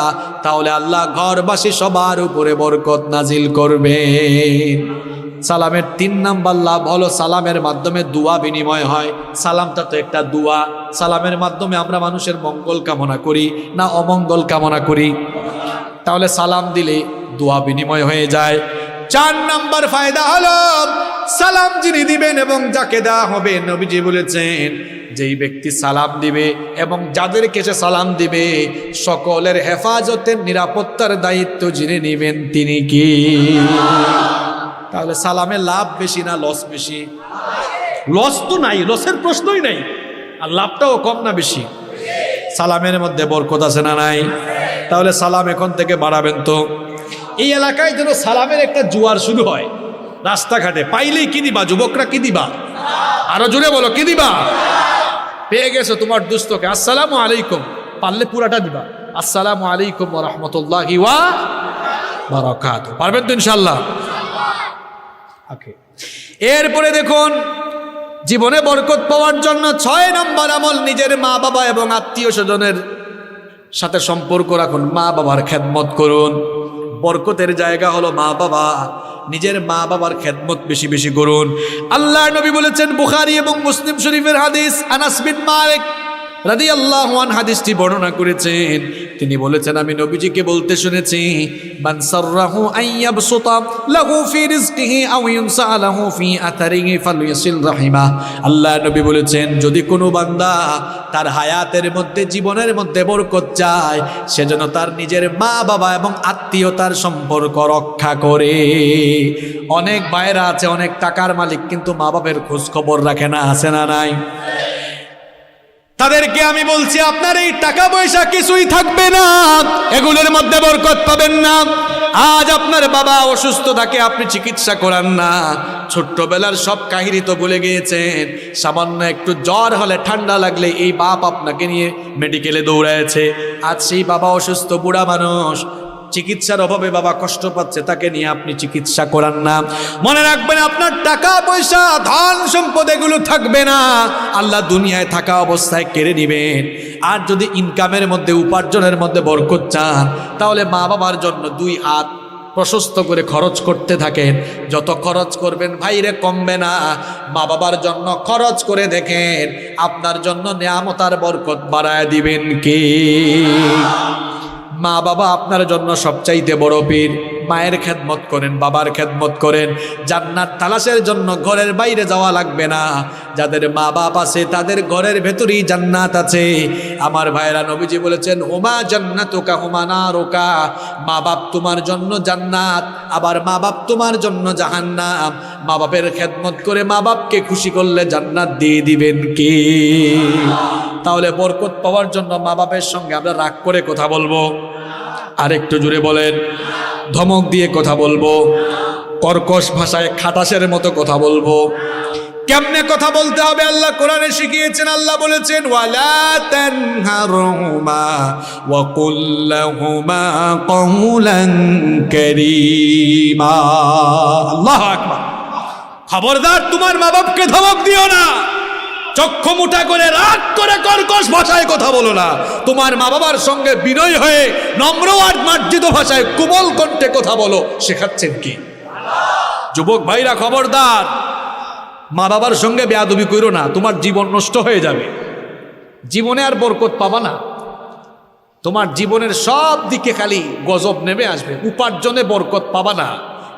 তাহলে আল্লাহ ঘরবাসী সবার উপরে বরকত নাজিল করবে। সালামের 3 নাম্বার লাভ হলো সালামের মাধ্যমে দোয়া বিনিময় হয়। সালামটা তো একটা দোয়া। সালামের মাধ্যমে আমরা মানুষের মঙ্গল কামনা করি না অমঙ্গল কামনা করি? তাহলে সালাম দিলে দোয়া বিনিময় হয়ে যায়। 4 নাম্বার ফায়দা হলো সালাম যিনি দিবেন এবং যাকে দেওয়া হবে, নবীজি বলেছেন যেই ব্যক্তি সালাম দিবে এবং যাদেরকে সে সালাম দিবে সকলের হেফাজতের নিরাপত্তার দায়িত্ব যিনি নেবেন তিনি কি? তাহলে সালামের লাভ বেশি না লস বেশি? লস তো নাই, লসের প্রশ্নই নাই। আর লাভটাও কম না বেশি? সালামের মধ্যে বরকত আছে না নাই? তাহলে সালাম এখন থেকে বাড়াবেন তো। এই এলাকায় যেন সালামের একটা জোয়ার শুরু হয়। রাস্তাঘাটে পাইলেই কি দিবা? যুবকরা কি দিবা? আরো জোরে বলো, কি দিবা? পেয়ে গেছো তোমার দুস্থকে, আসসালামু আলাইকুম, পারলে পুরাটা দিবা, আসসালামু আলাইকুম ওয়া রাহমাতুল্লাহি ওয়া বারাকাতুহু। পারবেন তো ইনশাআল্লাহ? এরপরে দেখুন, জীবনে বরকত পাওয়ার জন্য 6 নম্বর আমল, নিজের মা বাবা এবং আত্মীয় স্বজনের সাথে সম্পর্ক রাখুন, মা বাবার খেদমত করুন। বরকতের জায়গা হলো মা বাবা। নিজের মা বাবার খেদমত বেশি বেশি করুন। আল্লাহর নবী বলেছেন, বুখারী এবং মুসলিম শরীফের হাদিস, আনাস বিন মালিক রাদিয়াল্লাহু আনহু হাদিসটি বর্ণনা করেছেন। তিনি বলেছেন, আমি নবীজিকে বলতে শুনেছি, মান সাররাহু আইয়াবসুতা লাহু ফি রিজকিহি আও ইউনসা লাহু ফি আথারিহি ফালইয়াসিল রাহিমা। আল্লাহ নবী বলেছেন, যদি কোনো বান্দা তার হায়াতের মধ্যে, জীবনের মধ্যে বরকত চায়, সেজন্য তার নিজের মা বাবা এবং আত্মীয়তার সম্পর্ক রক্ষা করে। অনেক ভাইরা আছে, অনেক টাকার মালিক, কিন্তু মা বাবার খোঁজ খবর রাখে না, আছে না নাই? তাদেরকে আমি বলছি, আপনার এই টাকা পয়সা কিছুই থাকবে না, এগুলোর মধ্যে বরকত পাবেন না। আজ আপনার বাবা অসুস্থ থাকে, আপনি চিকিৎসা করান না, ছোট্টবেলার সব কাহিনী তো ভুলে গিয়েছেন। সামান্য একটু জ্বর হলে, ঠান্ডা লাগলে এই বাপ আপনাকে নিয়ে মেডিকেলে দৌড়ায়েছে। আজ সেই বাবা অসুস্থ, বুড়া মানুষ, চিকিৎসার অভাবে বাবা কষ্ট পাচ্ছে, তাকে নিয়ে আপনি চিকিৎসা করান না। মনে রাখবেন, আপনার টাকা পয়সা, ধন সম্পদ এগুলো থাকবে না, আল্লাহ দুনিয়ায় থাকা অবস্থায় কেড়ে নেবেন। আর যদি ইনকামের মধ্যে, উপার্জনের মধ্যে বরকত চান, তাহলে মা বাবার জন্য 2 হাত প্রশস্ত করে খরচ করতে থাকেন। যত খরচ করবেন ভাইরে কমবে না। মা বাবার জন্য খরচ করে দেখেন, আপনার জন্য নিয়ামত আর বরকত বাড়ায় দিবেন কে? মা বাবা আপনার জন্য সবচাইতে বড় পীর। মায়ের খেদমত করেন, বাবার খেদমত করেন, জান্নাত তালাশের জন্য ঘরের বাইরে যাওয়া লাগবে না। যাদের মা বাপ আছে তাদের ঘরের ভেতরেই জান্নাত আছে। আমার ভাইরা, নবীজি বলেছেন, হুমা জান্নাতুকা হুমা নারুকা। মা বাপ তোমার জন্য জান্নাত, আবার মা বাপ তোমার জন্য জাহান্নাম। মা বাপের খেদমত করে মা বাপকে খুশি করলে জান্নাত দিয়ে দিবেন কে? তাহলে বরকত পাওয়ার জন্য মা বাপের সঙ্গে আমরা রাগ করে কথা বলবো? আরেকটু জোরে বলেন। ধমক দিয়ে কথা বলবো? কর্কশ ভাষায় খাটাসের মতো কথা বলবো? কেমনে কথা বলতে হবে আল্লাহ কোরআনে শিখিয়েছেন। আল্লাহ বলেছেন, ওয়ালা তানহারহুমা ওয়া কুল লাহুমা কওলান কারীমা। আল্লাহু আকবার। খবরদার, তোমার মা বাপকে ধমক দিও না। চক্ষু মুঠা করে রাগ করে কর্কশ ভাষায় কথা বলো না। তোমার মা বাবার সঙ্গে বিনয় হয়ে নম্র আর মার্জিত ভাষায় কোমল কণ্ঠে কথা বলো। শেখাচ্ছেন কি? যুবক ভাইরা খবরদার, মা বাবার সঙ্গে বেয়াদবি করো না, তোমার জীবন নষ্ট হয়ে যাবে। জীবনে আর বরকত পাবা না। তোমার জীবনের সব দিকে খালি গজব নেমে আসবে, উপার্জনে বরকত পাবা না,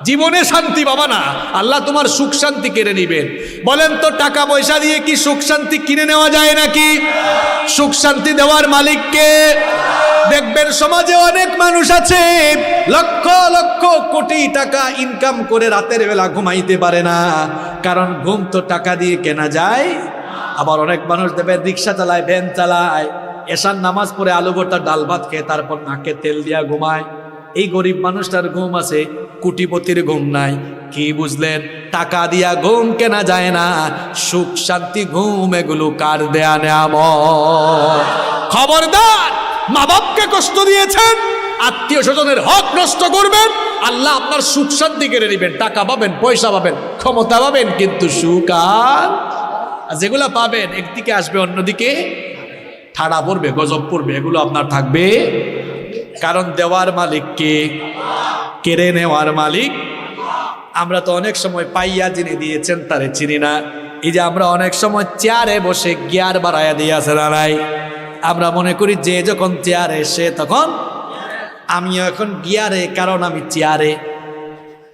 জীবনে শান্তি পাবা না। আল্লাহ তোমার সুখ শান্তি কেড়ে নিবেন। বলেন তো, টাকা পয়সা দিয়ে কি সুখ শান্তি কিনে নেওয়া যায় নাকি? সুখ শান্তি দেওয়ার মালিককে। দেখবেন সমাজে অনেক মানুষ আছে লক্ষ লক্ষ কোটি টাকা ইনকাম করে রাতের বেলা ঘুমাইতে পারে না, কারণ ঘুম তো টাকা দিয়ে কেনা যায়। আবার অনেক মানুষ দেখবেন রিক্সা চালায়, ভ্যান চালায়, এশার নামাজ পড়ে আলু ভর্তা ডাল ভাত খেয়ে তারপর নাকে তেল দিয়া ঘুমায়। এই গরিব মানুষটার ঘুম আছে, কোটিপতির ঘুম নাই। কি বুঝলেন? টাকা দিয়া ঘুম কেনা যায় না, সুখ শান্তি ঘুম এগুলো কার দেয়া নেয়ামত। খবরদার, মা বাপকে কষ্ট দিয়েছেন, আত্মীয় স্বজনের হক নষ্ট করবেন, আল্লাহ আপনার সুখ শান্তি কেড়ে নেবেন। টাকা পাবেন, পয়সা পাবেন, ক্ষমতা পাবেন, কিন্তু সুখ আর যেগুলা পাবেন একদিকে আসবে, অন্যদিকে ঠাড়া পড়বে, গজব পড়বে, এগুলো আপনার থাকবে। কারণ দেওয়ার মালিক কে? কেড়ে নেওয়ার মালিক। আমরা তো অনেক সময় পাইয়া যিনি দিয়েছেন তারে চিনি না। এই যে আমরা অনেক সময় চেয়ারে বসে গিয়ার বাড়াইয়া দিয়ে আছে দাঁড়াই, আমরা মনে করি যে যখন চেয়ারে সে তখন আমিও এখন গিয়ারে, কারণ আমি চেয়ারে।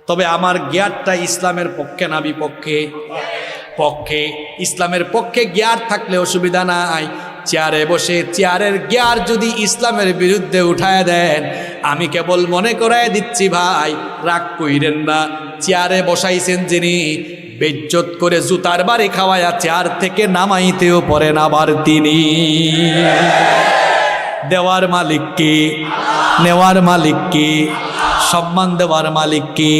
তবে আমার গিয়ারটা ইসলামের পক্ষে না বিপক্ষে? পক্ষে। ইসলামের পক্ষে গিয়ার থাকলে অসুবিধা নাই। চেয়ারে বসে চেয়ারের গিয়ার যদি ইসলামের বিরুদ্ধে উঠায় দেন, আমি কেবল মনে করায় দিচ্ছি ভাই, রাগ কইরেন না। চেয়ারে বসাইছেন যিনি, বেজ্জত করে জুতার বাড়ি খাওয়ায়া চেয়ার থেকে নামাইতেও পারেন আবার তিনি। দেওয়ার মালিক কে? নেওয়ার মালিক কে? সম্মান দেওয়ার মালিক কে?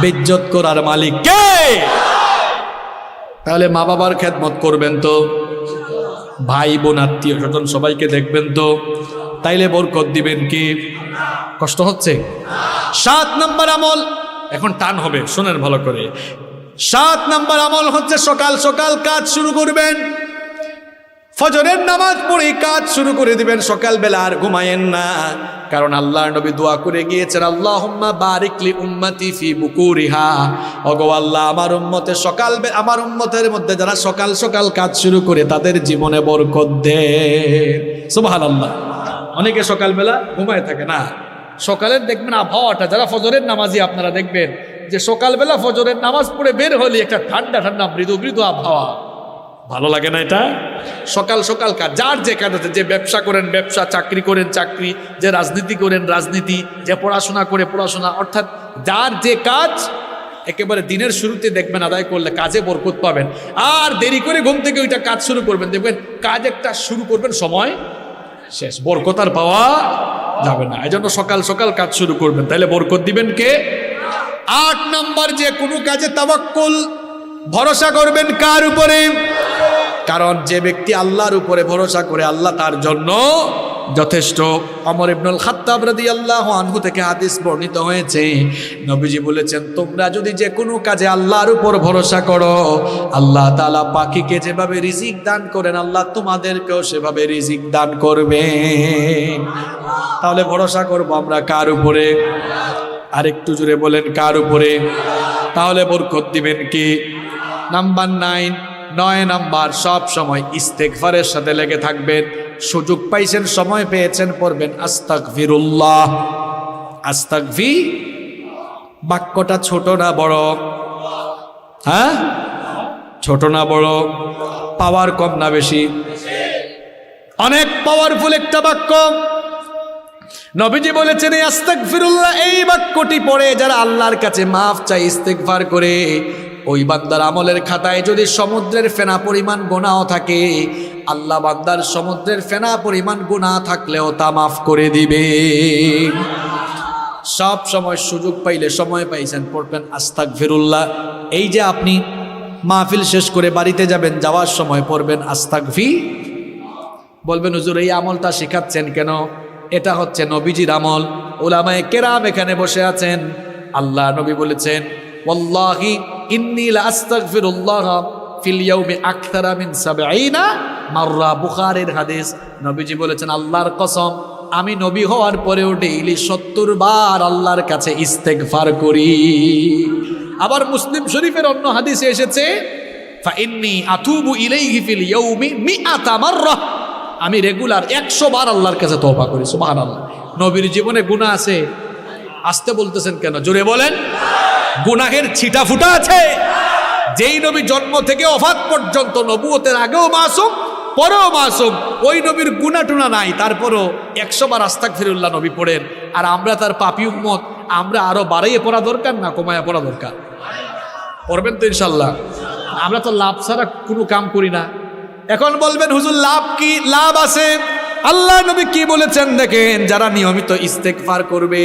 বেজ্জত করার মালিক কে? তাহলে মা বাবার খেদমত করবেন তো, ভাই বোন আত্মীয় স্বজন সবাইকে দেখবেন তো, তাইলে বরকত দিবেন কি? কষ্ট হচ্ছে? 7 নম্বর আমল, এখন টান হবে, শোনেন ভালো করে। 7 নম্বর আমল হচ্ছে সকাল সকাল কাজ শুরু করবেন। ফজরের নামাজ পড়ে কাজ শুরু করে দিবেন সকালবেলা, আর ঘুমায়েন না। কারণ আল্লাহর নবী দোয়া করে গিয়েছেন, আল্লাহুম্মা বারিক লি উম্মতি ফি বুকুরিহা। ওগো আল্লাহ, আমার উম্মতের আমার উম্মতের মধ্যে যারা সকাল সকাল কাজ শুরু করে তাদের জীবনে বরকত দে। সুবহানাল্লাহ। অনেকে সকালবেলা ঘুমায় থাকে না। সকালের দেখবেন আবহাওয়াটা, যারা ফজরের নামাজি আপনারা দেখবেন যে সকালবেলা ফজরের নামাজ পড়ে বের হলে একটা ঠান্ডা ঠান্ডা মৃদু মৃদু আবহাওয়া, ভালো লাগে না এটা? সকাল সকাল কাজ, যার যে কাজ আছে, যে ব্যবসা করেন ব্যবসা, চাকরি করেন চাকরি, যে রাজনীতি করেন রাজনীতি, যে পড়াশোনা করে পড়াশোনা, অর্থাৎ যার যে কাজ একেবারে দিনের শুরুতে দেখবেন আদায় করলে কাজে বরকত পাবেন। আর দেরি করে ঘুম থেকে ওইটা কাজ শুরু করবেন, দেখবেন কাজ একটা শুরু করবেন, সময় শেষ, বরকত আর পাওয়া যাবে না। এই জন্য সকাল সকাল কাজ শুরু করবেন, তাহলে বরকত দিবেন কে? 8 নম্বর, যে কোনো কাজে তাওয়াক্কুল, ভরসা করবেন কার উপরে? কারণ যে ব্যক্তি আল্লাহর উপরে ভরসা করে, আল্লাহ তার জন্য যথেষ্ট। ওমর ইবনুল খাত্তাব রাদিয়াল্লাহু আনহু থেকে হাদিস বর্ণিত হয়েছে, নবীজি বলেছেন, তোমরা যদি যে কোনো কাজে আল্লাহর উপর ভরসা করো, আল্লাহ তাআলা পাখিকে যেভাবে রিজিক দান করেন, আল্লাহ তোমাদেরকেও সেভাবে রিজিক দান করবেন। তাহলে ভরসা করব আমরা কার উপরে? আরেকটু জোরে বলেন, কার উপরে? তাহলে বরকত দিবেন কি? নাম্বার 9 নাম্বার, সব সময় ইস্তেগফারের সাথে লেগে থাকবেন। সুযোগ পাইছেন, সময় পেয়েছেন, পড়বেন আস্তাগফিরুল্লাহ। আস্তাগফি বাক্যটা ছোট না বড়? হ্যাঁ, ছোট না বড়? পাওয়ার কম না বেশি? অনেক পাওয়ারফুল একটা বাক্য। নবীজি বলেছেন, এই আস্তাগফিরুল্লাহ, এই বাক্যটি পড়ে যারা আল্লাহর কাছে মাফ চাই, ইস্তেগফার করে, ওই বান্দার আমলের খাতায় যদি সমুদ্রের ফেনা পরিমাণ গুনাহ থাকে, আল্লাহ বান্দার সমুদ্রের ফেনা পরিমাণ গুনাহ থাকলেও তা মাফ করে দিবে। সব সময় সুযোগ পাইলে, সময় পাইছেন, পড়বেন আস্তাগফিরুল্লাহ। এই যে আপনি মাহফিল শেষ করে বাড়িতে যাবেন, যাওয়ার সময় পড়বেন আস্তাগফি। বলবেন, হুজুর এই আমলটা শেখাচ্ছেন কেন? এটা হচ্ছে নবীজির আমল। উলামায়ে কেরাম এখানে বসে আছেন, আল্লাহ নবী বলেছেন, ওয়াল্লাহি ইন্নী লা আস্তাগফিরুল্লাহ ফিল ইয়াউমি আকতারা মিন 70 মাররা, বুখারীর হাদিস। নবীজি বলেছেন আল্লাহর কসম, আমি নবী হওয়ার পরেও ডেইলি 70 বার আল্লাহর কাছে ইস্তেগফার করি। আবার মুসলিম শরীফের অন্য হাদিসে এসেছে ফাইন্নী আতুবু ইলাইহি ফিল ইয়াউমি 100 মাররা, আমি রেগুলার 100 বার আল্লাহর কাছে তওবা করি। সুবহানাল্লাহ। নবীর জীবনে গুনাহ আছে? আসতে বলতেছেন কেন? জোরে বলেন। গুনাহের ছিটা ফুটা আছে? যেই নবী জন্ম থেকে ওফাত পর্যন্ত, নবুয়তের আগেও মাসুম পরেও মাসুম, ওই নবীর গুনাহ টুনা নাই, তারপরও 100 বার আস্তাগফিরুল্লাহ নবী পড়েন। আর আমরা তার পাপী উম্মত, আমরা আরো বাড়াইয়ে পড়া দরকার না কমায়া পড়া দরকার? পড়বেন তো ইনশাল্লাহ। আমরা তো লাভ ছাড়া কোনো কাম করি না। এখন বলবেন হুজুর লাভ কি? লাভ আছে। আল্লাহ নবী কি বলেছেন দেখেন, যারা নিয়মিত ইস্তেগফার করবে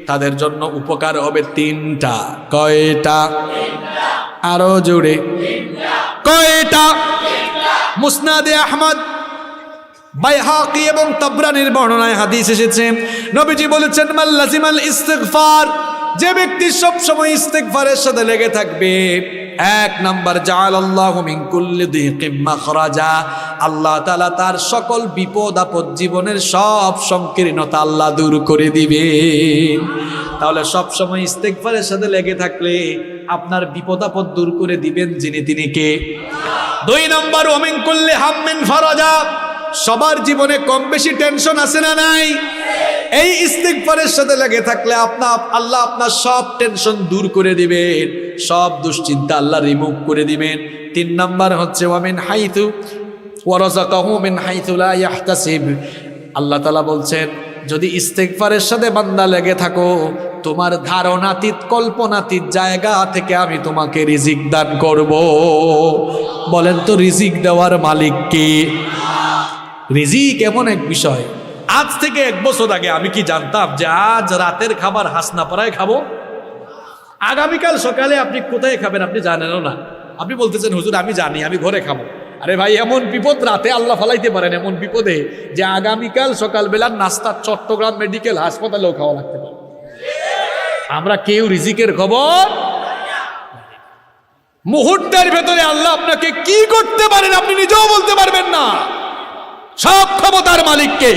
তাদের জন্য উপকার হবে 3টা। কয়টা? আরো জোরে। কয়টা? মুসনাদে আহমদ, বাইহাকি এবং তাবরানির বর্ণনায় হাদিস এসেছে, নবীজি বলেছেন মান লাজিমাল ইস্তিগফার, যে ব্যক্তি সব সময় ইস্তিগফারের সাথে লেগে থাকবে, 1 নাম্বার জাআলাল্লাহু মিন কুল্লি দিকিম মাখরাজা, আল্লাহ তাআলা তার সকল বিপদ আপদ, জীবনের সব সংকীর্ণতা আল্লাহ দূর করে দিবেন। তাহলে সব সময় ইস্তিগফারের সাথে লেগে থাকলে আপনার বিপদ আপদ দূর করে দিবেন যিনি, তিনি কে? 2 নাম্বার ওয়া মিন কুল্লি হাম্মিন ফারাজা, সবার জীবনে কম বেশি টেনশন আছে না নাই? এই ইস্তিগফারের সাথে লেগে থাকলে আল্লাহ আপনার সব টেনশন দূর করে দিবেন, সব দুশ্চিন্তা আল্লাহ রিমুভ করে দিবেন। 3 নাম্বার হচ্ছে ওয়া মিন হাইতু ওয়া রাযাকাহু মিন হাইতু লা ইয়াহতাসিব, আল্লাহ তাআলা বলছেন যদি ইস্তিগফারের সাথে বান্দা লেগে থাকো, তোমার ধারণাতীত কল্পনাতীত জায়গা থেকে আমি তোমাকে রিজিক দান করব। বলেন তো রিজিক দেওয়ার মালিক কে? রিজিক এমন এক বিষয়, আজ থেকে 1 বছর আগে আমি কি জানতাম যে আজ রাতের খাবার হাসনাপাড়ায় খাবো? আগামীকাল সকালে আপনি কোথায় খাবেন আপনি জানেনও না। আপনি বলতেছেন হুজুর আমি জানি, আমি ঘরে খাবো। আরে ভাই, এমন বিপদ রাতে আল্লাহ ফালাইতে পারেন, এমন বিপদে যে আগামীকাল সকালবেলার নাস্তা চট্টগ্রাম মেডিকেল হাসপাতালেও খাওয়া লাগতে পারে। আমরা কেউ রিজিকের খবর, মুহূর্তের ভেতরে আল্লাহ আপনাকে কি করতে পারেন আপনি নিজেও বলতে পারবেন না। সব ক্ষমতার মালিককে।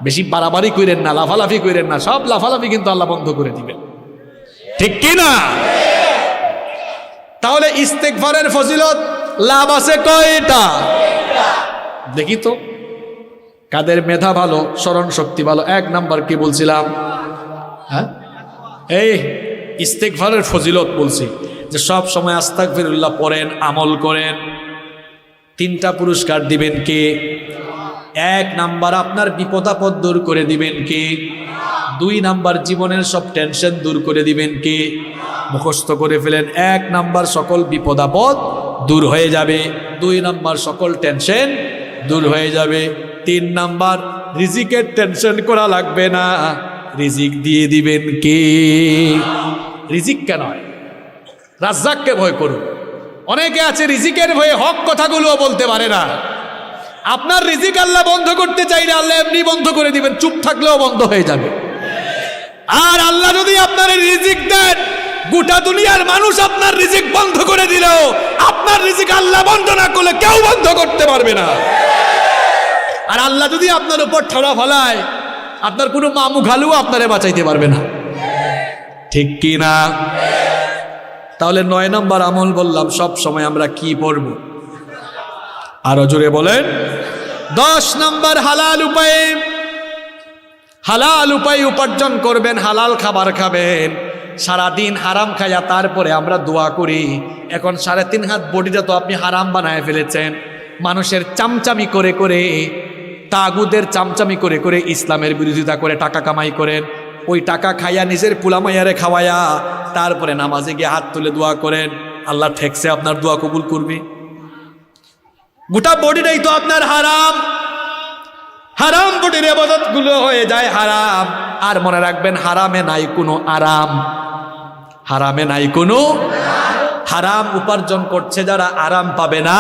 বেশি বাড়াবাড়ি করেন না, লাফালাফি করেন না, সব লাফালাফি কিন্তু আল্লাহ বন্ধ করে দিবেন, ঠিক কি না? তাহলে ইস্তেগফারের ফজিলত লাভ আছে কয়টা? দেখি তো কাদের মেধা ভালো, স্মরণ শক্তি ভালো। 1 নাম্বার কি বলছিলাম? হ্যাঁ, এই ইস্তেগফারের ফজিলত বলছি যে সব সময় আস্তাগফিরুল্লাহ পড়েন, আমল করেন। 3টা পুরস্কার দিবেন কে? 1 নাম্বার আপনার বিপদ আপদ দূর করে দিবেন কে? 2 নাম্বার জীবনের সব টেনশন দূর করে দিবেন কে? মুখস্থ করে ফেলেন। 1 নাম্বার সকল বিপদ আপদ দূর হয়ে যাবে, 2 নাম্বার সকল টেনশন দূর হয়ে যাবে, 3 নাম্বার রিজিকের টেনশন করা লাগবে না, রিজিক দিয়ে দিবেন কে? রিজিক কেন হয়? রাজ্জাককে ভয় করুন। অনেকে আছে রিজিকের ভয়ে হক কথাগুলো বলতে পারে না। আপনার রিজিক আল্লাহ বন্ধ করতে চাইলে আল্লাহ এমনি বন্ধ করে দিবেন, চুপ থাকলেও বন্ধ হয়ে যাবে। আর আল্লাহ যদি আপনার রিজিক দেন, গোটা দুনিয়ার মানুষ আপনার রিজিক বন্ধ করে দিলেও আপনার রিজিক আল্লাহ বন্ধ না করলে কেউ বন্ধ করতে পারবে না। আর আল্লাহ যদি আপনার উপর ঠড়া ফলায়, আপনার কোনো মামু খালু আপনারে বাঁচাইতে পারবে না, ঠিক কি না? তাহলে 9 নাম্বার আমল বললাম, সব সময় আমরা কি পড়ব? আরো জোরে বলেন। 10 নাম্বার হালাল উপায়ে, হালাল উপায়ে উপার্জন করবেন, হালাল খাবার খাবেন। সারাদিন হারাম খাইয়া তারপরে আমরা দোয়া করি। এখন 3.5 হাত বডিটা তো আপনি হারাম বানায় ফেলেছেন। মানুষের চামচামি করে করে, তাগুদের চামচামি করে করে ইসলামের বিরোধিতা করে টাকা কামাই করেন। ওই টাকা খাইয়া নিজের পুলামাইয়ারে খাওয়াইয়া তারপরে নামাজে গিয়ে হাত তুলে দোয়া করেন, আল্লাহ ঠেকছে আপনার দোয়া কবুল করবে। গোটা বডিটাই তো আপনার হারাম, হারাম বডির ইবাদত গুলো হয়ে যায় হারাম। আর মনে রাখবেন হারামে নাই কোনো আরাম, হারামে নাই কোনো হারাম উপার্জন করছে যারা আরাম পাবে না,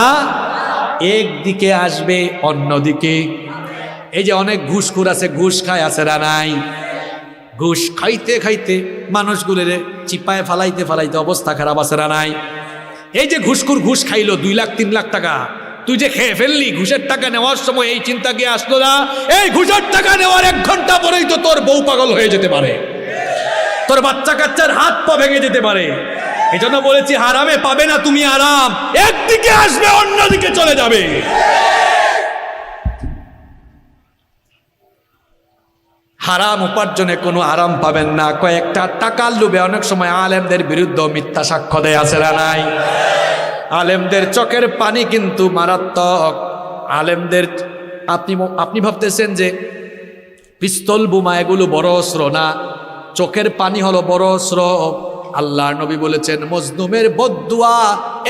একদিকে আসবে অন্যদিকে। এই যে অনেক ঘুষখোর আছে, ঘুষ খায় আছে না নাই? ঘুষ খাইতে খাইতে মানুষগুলোরে চিপায় ফালাইতে ফালাইতে অবস্থা খারাপ আছে না নাই? এই যে ঘুষখোর ঘুষ খাইলো 2 লাখ 3 লাখ টাকা, তুই যে খেয়ে ফেললি, ঘুষের টাকা নেওয়ার সময় এই চিন্তা কি আসলো না? এই ঘুষের টাকা নেওয়ার 1 ঘন্টা পরেই তো তোর বউ পাগল হয়ে যেতে পারে, তোর বাচ্চা কাচ্চার হাত পা ভেঙে যেতে পারে। এই জন্য বলেছি হারামে পাবে না তুমি আরাম, একদিকে আসবে অন্যদিকে চলে যাবে। হারাম উপার্জনে কোনো আরাম পাবেন না। কয়েকটা টাকার লোভে অনেক সময় আলেমদের বিরুদ্ধে মিথ্যা সাক্ষ্য দেয়, আছে না নাই? আলেমদের চোখের পানি কিন্তু মারাত্মক। আলেমদের আপনি ভাবতেছেন যে পিস্তল বোমা এগুলো বড় অস্ত্র না, চোখের পানি হলো বড় অস্ত্র। আল্লাহর নবী বলেছেন মজলুমের বদদুয়া,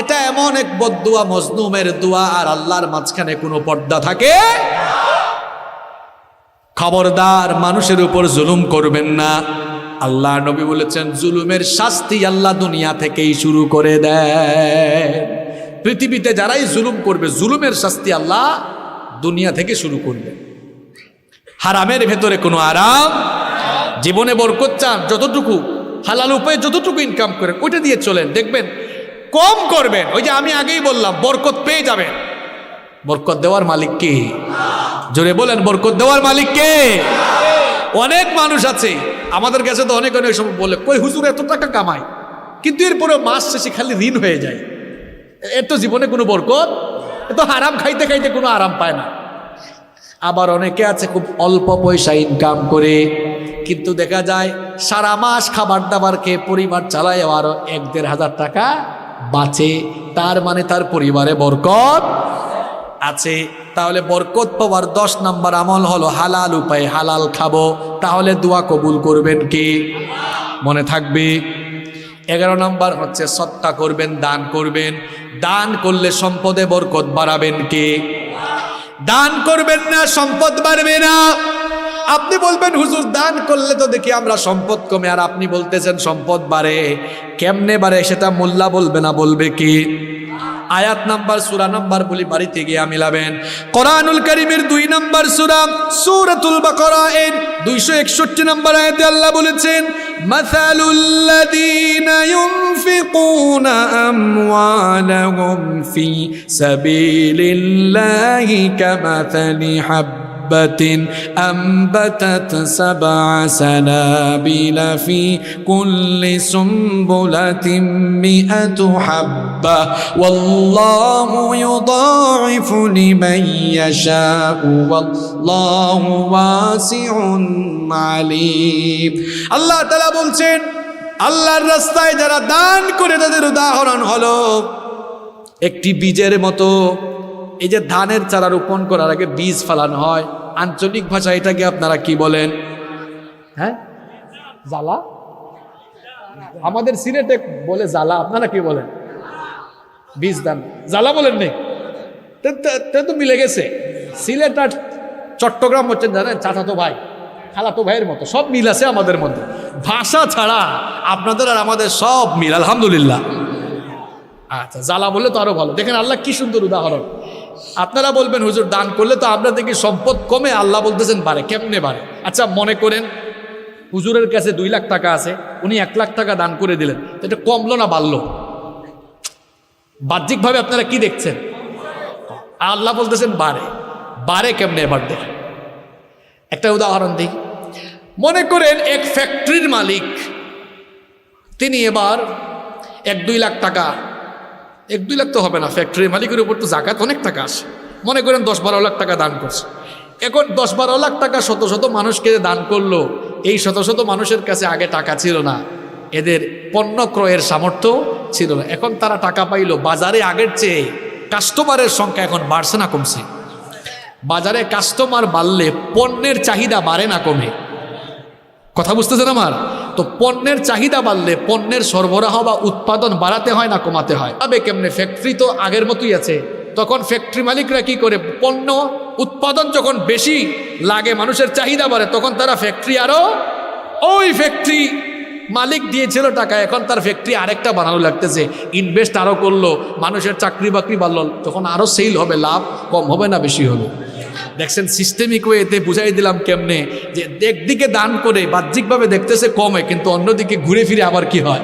এটা এমন এক বদদুয়া, মজলুমের দোয়া আর আল্লাহর মাঝখানে কোনো পর্দা থাকে। খবরদার মানুষের উপর জুলুম করবেন না। আল্লাহর নবী বলেছেন জুলুমের শাস্তি আল্লাহ দুনিয়া থেকেই শুরু করে দেয়। পৃথিবীতে যারাই জুলুম করবে জুলুমের শাস্তি আল্লাহ দুনিয়া থেকে শুরু করবে। হারামের ভেতরে কোনো আরাম, জীবনে বরকত চান, যতটুকু হালাল উপায়ে যতটুকু ইনকাম করেন ওইটা দিয়ে চলেন, দেখবেন কম করবেন। ওই যে আমি আগেই বললাম বরকত পেয়ে যাবেন। বরকত দেওয়ার মালিক কে? জোরে বলেন, বরকত দেওয়ার মালিক কে? অনেক মানুষ আছে আমাদের কাছে তো অনেক সময় বলে, কই হুজুর এত টাকা কামায়, কিন্তু এরপরে মাস শেষে খালি ঋণ হয়ে যায়, এর তো জীবনে কোনো বরকত, এ তো হারাম খাইতে খাইতে কোনো আরাম পায় না। আবার অনেকে আছে খুব অল্প পয়সা ইনকাম করে, কিন্তু দেখা যায় সারা মাস খাবার দাবার খেয়ে পরিবার চালায়, আরো 1-1.5 হাজার টাকা বাঁচে। তার মানে তার পরিবারে বরকত আছে। তাহলে বরকত পাওয়ার 10 নম্বর আমল হলো হালাল উপায়ে হালাল খাবো। তাহলে দোয়া কবুল করবেন কি? মনে থাকবে। 11 নম্বর হচ্ছে সদকা করবেন, দান করবেন। দান করলে সম্পদে বরকত বাড়াবেন কে? দান করবেন না সম্পদ বাড়বে না। আপনি বলবেন হুজুর দান করলে তো দেখি আমরা সম্পদ কমে, আর আপনি বলতেছেন সম্পদ বাড়ে। কেমনে বাড়ে সেটা মোল্লা বলবে না, বলবে কি? আয়াত নাম্বার সূরা নাম্বার বলি বাড়িতে গিয়ে মিলাবেন। কোরআনুল কারীমের 2 নম্বর সূরা সূরাতুল বাকারা এর 261 নম্বর আয়াতে আল্লাহ বলেছেন মাসালুল লাযীনা ইউনফিকুনা আমওয়ালাহুম ফি সাবিলিল্লাহি কামাসালি أنبتت 7 سنابل في كل سنبلة 100 حبة والله يضاعف لمن يشاء والله واسع عليم। আল্লাহ তাআলা বলছেন আল্লাহর রাস্তায় যারা দান করে তাদের উদাহরণ হলো একটি বীজের মতো। এই যে ধানের চারা রোপণ করার আগে বীজ ফেলানো হয়, আঞ্চলিক ভাষায় এটাকে আপনারা কি বলেন? হ্যাঁ, জালা। আমাদের সিলেটে বলে জালা, আপনারা কি বলেন? বীজ দান, জালা বলেন নেই তো মিলে গেছে। সিলেট আর চট্টগ্রাম হচ্ছেন জানেন চাচাতো ভাই, খালাতো ভাইয়ের মতো, সব মিল আছে আমাদের মধ্যে। ভাষা ছাড়া আপনাদের আর আমাদের সব মিল, আলহামদুলিল্লাহ। আচ্ছা, জ্বালা বললে তো আরো ভালো। দেখেন আল্লাহ কি সুন্দর উদাহরণ। আপনারা বলবেন হুজুর দান করলে তো আমরা দেখি সম্পদ কমে, আল্লাহ বলতেছেন বাড়ে। কেমনে বাড়ে? আচ্ছা মনে করেন হুজুরের কাছে 2 লাখ টাকা আছে, উনি 1 লাখ টাকা দান করে দিলেন, এটা কমলো না বাড়লো? বাহ্যিকভাবে আপনারা কি দেখছেন? আল্লাহ বলতেছেন বাড়ে। বাড়ে কেমনে এবার দেখেন। একটা উদাহরণ দিই। মনে করেন এক ফ্যাক্টরির মালিক, তিনি এবার 1-2 লাখ টাকা, 1-2 লাখ তো হবে না, ফ্যাক্টরির মালিকের উপর তো জাকাত অনেক টাকা আসে। মনে করেন 10-12 লাখ টাকা দান করছে। এখন 10-12 লাখ টাকা শত শত মানুষকে দান করলো। এই শত শত মানুষের কাছে আগে টাকা ছিল না, এদের পণ্য ক্রয়ের সামর্থ্য ছিল না। এখন তারা টাকা পাইলো। বাজারে আগের চেয়ে কাস্টমারের সংখ্যা এখন বাড়ছে না কমছে? বাজারে কাস্টমার বাড়লে পণ্যের চাহিদা বাড়ে না কমে? কথা বুঝতেছেন আমার? তো পণ্যের চাহিদা বাড়লে পণ্যের সরবরাহ বা উৎপাদন বাড়াতে হয় না কমাতে হয়? তবে কেমনে? ফ্যাক্টরি তো আগের মতোই আছে। তখন ফ্যাক্টরি মালিকরা কি করে? পণ্য উৎপাদন যখন বেশি লাগে, মানুষের চাহিদা বাড়ে, তখন তারা ফ্যাক্টরি আরো, ওই ফ্যাক্টরি মালিক দিয়েছিল টাকা, এখন তার ফ্যাক্টরি আরেকটা বানানো লাগতেছে, ইনভেস্ট আরো করলো, মানুষের চাকরি বাকরি বাড়লো, তখন আরো সেল হবে, লাভ কম হবে না বেশি হবে? দেখছেন সিস্টেমিক ওয়েতে বুঝাই দিলাম কেমনে যে একদিকে দান করে বাহ্যিকভাবে দেখতেছে কমে, কিন্তু অন্যদিকে ঘুরে ফিরে আবার কি হয়?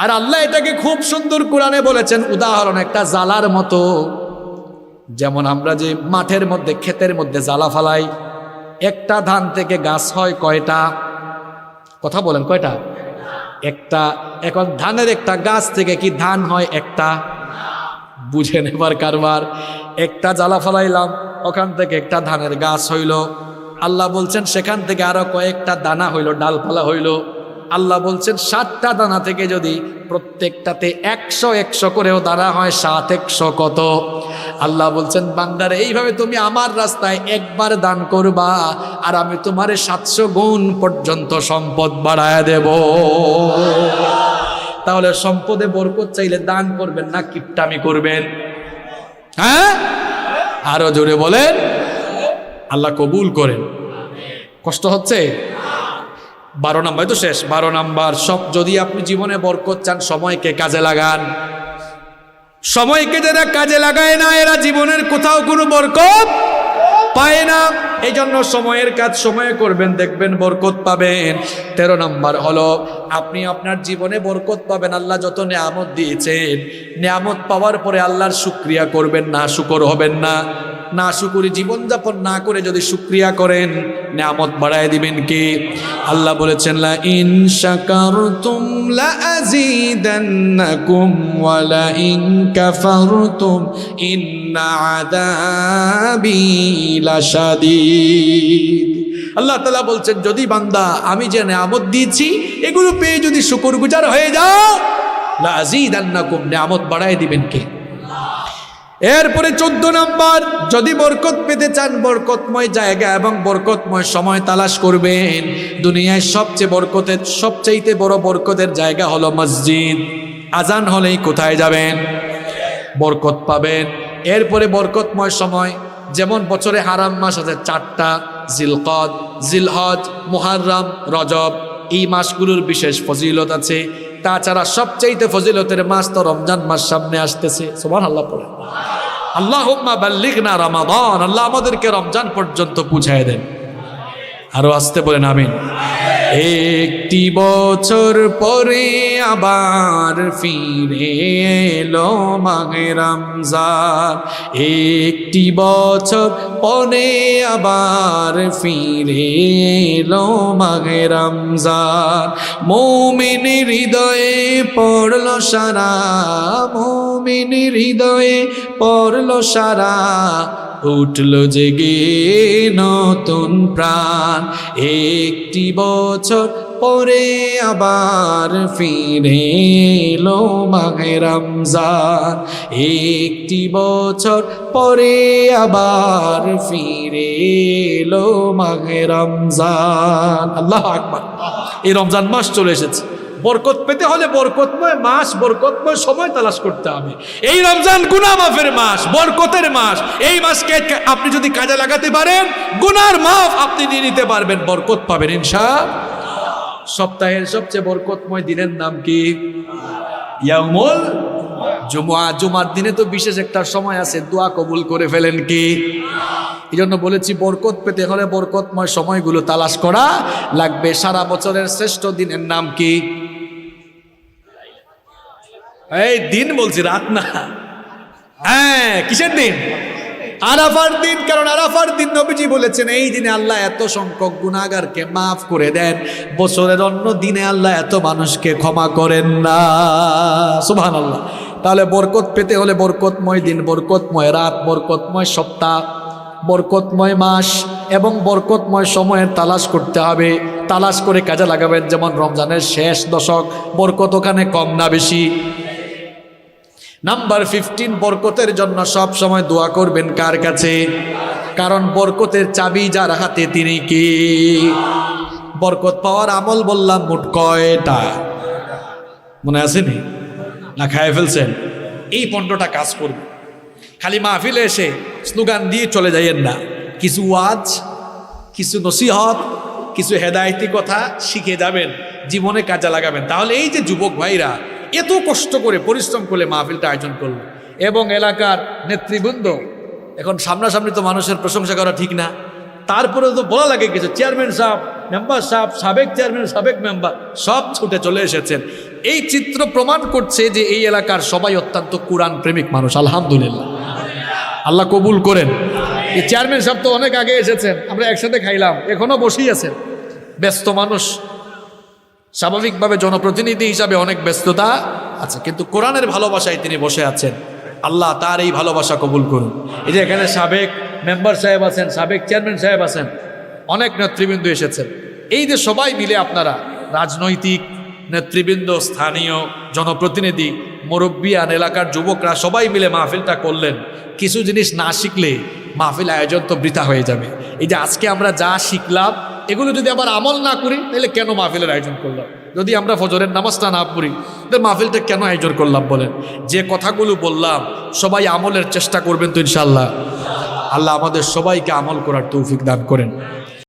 আর আল্লাহ এটাকে খুব সুন্দর কোরআনে বলেছেন, উদাহরণ একটা জালার মতো। যেমন আমরা যে মাঠের মধ্যে, ক্ষেতের মধ্যে জ্বালা ফালাই, একটা ধান থেকে গাছ হয় কয়টা? কথা বলেন, কয়টা? একটা। এখন ধানের একটা গাছ থেকে কি ধান হয় একটা? বুঝেন এবার কারবার। একটা জ্বালা ফালাইলাম, ওখান থেকে একটা ধানের গাছ হইল। আল্লাহ বলছেন সেখান থেকে আরো কয়েকটা দানা হইল, ডালপালা হইল। আল্লাহ বলছেন 7টা দানা থেকে যদি প্রত্যেকটাতে 100 করেও দানা হয়, 7 কত? আল্লাহ বলছেন বান্দারে এইভাবে তুমি আমার রাস্তায় একবার দান করবা, আর আমি তোমারে 700 গুণ পর্যন্ত সম্পদ বাড়ায় দেব। তাহলে সম্পদে বরকত চাইলে দান করবেন না কিপটামি করবেন? হ্যাঁ, আরো জোরে বলেন। আল্লাহ কবুল করেন। কষ্ট হচ্ছে? 12 নাম্বার তো শেষ। 12 নাম্বার, সব যদি আপনি জীবনে বরকত চান, সময়কে কাজে লাগান। সময়কে যারা কাজে লাগায় না, এরা জীবনের কোথাও কোনো বরকত পায় না। এই জন্য সময়ের কাজ সময়ে করবেন, দেখবেন বরকত পাবেন। 13 নাম্বার হলো, আপনি আপনার জীবনে বরকত পাবেন। আল্লাহ যত নিয়ামত দিয়েছেন, নিয়ামত পাওয়ার পরে আল্লাহর শুকরিয়া করবেন না, শুকর হবেন না। না শুকরি জীবনযাপন না করে যদি শুকরিয়া করেন, নিয়ামত বাড়ায় দিবেন কে? আল্লাহ বলেছেন, লা ইন শাকারতুম লা আযীদান্নাকুম ওয়া লা ইন কাফারতুম ইন্না আযাবি লাশাদীদ। আল্লাহ তাআলা বলছেন, যদি বান্দা আমি যে নিয়ামত দিয়েছি এগুলো পেয়ে যদি শুকরগুজার হয়ে যাও, লা আযীদান্নাকুম, নিয়ামত বাড়ায় দিবেন কে? এরপরে 14 নাম্বার, যদি বরকত পেতে চান, বরকতময় জায়গা এবং বরকতময় সময় তালাশ করবেন। দুনিয়ায় সবচেয়ে বড় বরকতের জায়গা হলো মসজিদ। আজান হলেই কোথায় যাবেন? বরকত পাবেন। এরপরে বরকতময় সময়, যেমন বছরে হারাম মাস আছে 4টা, জিলকদ, জিলহজ, মুহররম, রজব। এই মাসগুলোর বিশেষ ফজিলত আছে। তাছাড়া সবচেয়ে ফজিলতের মাস তো রমজান মাস সামনে আসতেছে। সুবহানাল্লাহ পড়ে আল্লাহুম্মা বাল্লিগনা রমাদান। আল্লাহ আমাদেরকে রমজান পর্যন্ত পৌঁছায় দেন। আরো আসতে বলেন আমিন। একটি বছর পরে আবার ফিরে এলো মাহে রমজান। একটি বছর পরে আবার ফিরে এলো মাহে রমজান। মুমিনের হৃদয়ে পড়লো সারা, মুমিনের হৃদয়ে পড়লো সারা, উঠলো জেগে নতুন প্রাণ। একটি বছর পরে আবার ফিরে এলো মাহে রমজান। একটি বছর পরে আবার ফিরে এলো মাহে রমজান। আল্লাহু আকবার। এই রমজান মাস চলে এসেছে। বরকত পেতে হলে বরকতময় মাস, বরকতময় সময় তালাশ করতে হবে। এই রমজান গুনাহ মাফের মাস, বরকতের মাস। এই মাসকে আপনি যদি কাজে লাগাতে পারেন, গুনার মাফ আপনি নিয়ে নিতে পারবেন, বরকত পাবেন ইনশাআল্লাহ। সপ্তাহের সবচেয়ে বরকতময় দিনের নাম কি? ইয়াউমুল জুমআ। জুমার দিনে তো বিশেষ একটা সময় আছে, দোয়া কবুল করে ফেলেন কি? এই জন্য বলেছি, বরকত পেতে হলে বরকতময় সময়গুলো তালাশ করা লাগবে। সারা বছরের শ্রেষ্ঠ দিনের নাম কি? এই দিন বলছি, রাত না। হ্যাঁ, কিসের দিন? আরাফার দিন। কারণ আরাফার দিন নবীজি বলেছেন, এই দিনে আল্লাহ এত সংখ্যক গুনাহগারকে মাফ করে দেন, বছরের অন্য দিনে আল্লাহ এত মানুষকে ক্ষমা করেন না। সুবহানাল্লাহ। তাহলে বরকত পেতে হলে বরকতময় দিন, বরকতময় রাত, বরকতময় সপ্তাহ, বরকতময় মাস এবং বরকতময় সময়ের তালাশ করতে হবে। তালাশ করে কাজে লাগাবেন। যেমন রমজানের শেষ দশক, বরকত ওখানে কম না বেশি? নাম্বার 15, বরকতের জন্য সব সময় দোয়া করবেন কার কাছে? কারণ বরকতের চাবি যার হাতে তিনি কি? বরকত পাওয়ার আমল বললাম মোট কয়টা? মনে আসেনি না? খায় ফেলছেন? এই 15টা কাজ করবে। খালি মাহফিলে এসে স্লোগান দিয়ে চলে যাইয়েন না। কিছু ওয়াজ, কিছু নসিহত, কিছু হেদায়েতি কথা শিখে যাবেন, জীবনে কাজে লাগাবেন। তাহলে এই যে যুবক ভাইরা এত কষ্ট করে পরিশ্রম করে মাহফিলটা আয়োজন করলো, এবং এলাকার নেতৃবৃন্দ, এখন সামনাসামনি তো মানুষের প্রশংসা করা ঠিক না, তারপরে তো বলা লাগে কিছু। চেয়ারম্যান সাহেব, মেম্বার সাহেব, সাবেক চেয়ারম্যান, সাবেক মেম্বার সব ছুটে চলে এসেছেন। এই চিত্র প্রমাণ করছে যে এই এলাকার সবাই অত্যন্ত কোরআন প্রেমিক মানুষ, আলহামদুলিল্লাহ। আল্লাহ কবুল করেন। এই চেয়ারম্যান সাহেব তো অনেক আগে এসেছেন, আমরা একসাথে খাইলাম, এখনো বসেই আছেন, ব্যস্ত মানুষ, স্বাভাবিকভাবে জনপ্রতিনিধি হিসাবে অনেক ব্যস্ততা আছে, কিন্তু কোরআনের ভালোবাসায় তিনি বসে আছেন। আল্লাহ তার এই ভালোবাসা কবুল করুন। এই যে এখানে সাবেক মেম্বার সাহেব আছেন, সাবেক চেয়ারম্যান সাহেব আছেন, অনেক নেতৃবৃন্দ এসেছেন। এই যে সবাই মিলে আপনারা রাজনৈতিক নেতৃবৃন্দ, স্থানীয় জনপ্রতিনিধি, মুরব্বিয়ান, এলাকার যুবকরা সবাই মিলে মাহফিলটা করলেন। কিছু জিনিস না শিখলে মাহফিল আয়োজন তো বৃথা হয়ে যাবে। এই যে আজকে আমরা যা শিখলাম এগুলো যদি আবার আমল না করি তাহলে কেন মাহফিলের আয়োজন করলাম? যদি আমরা ফজরের নামাজটা না পড়ি তাহলে মাহফিলটা কেন আয়োজন করলাম বলেন? যে কথাগুলো বললাম সবাই আমলের চেষ্টা করবেন তো ইনশাআল্লাহ। আল্লাহ আমাদের সবাইকে আমল করার তৌফিক দান করেন।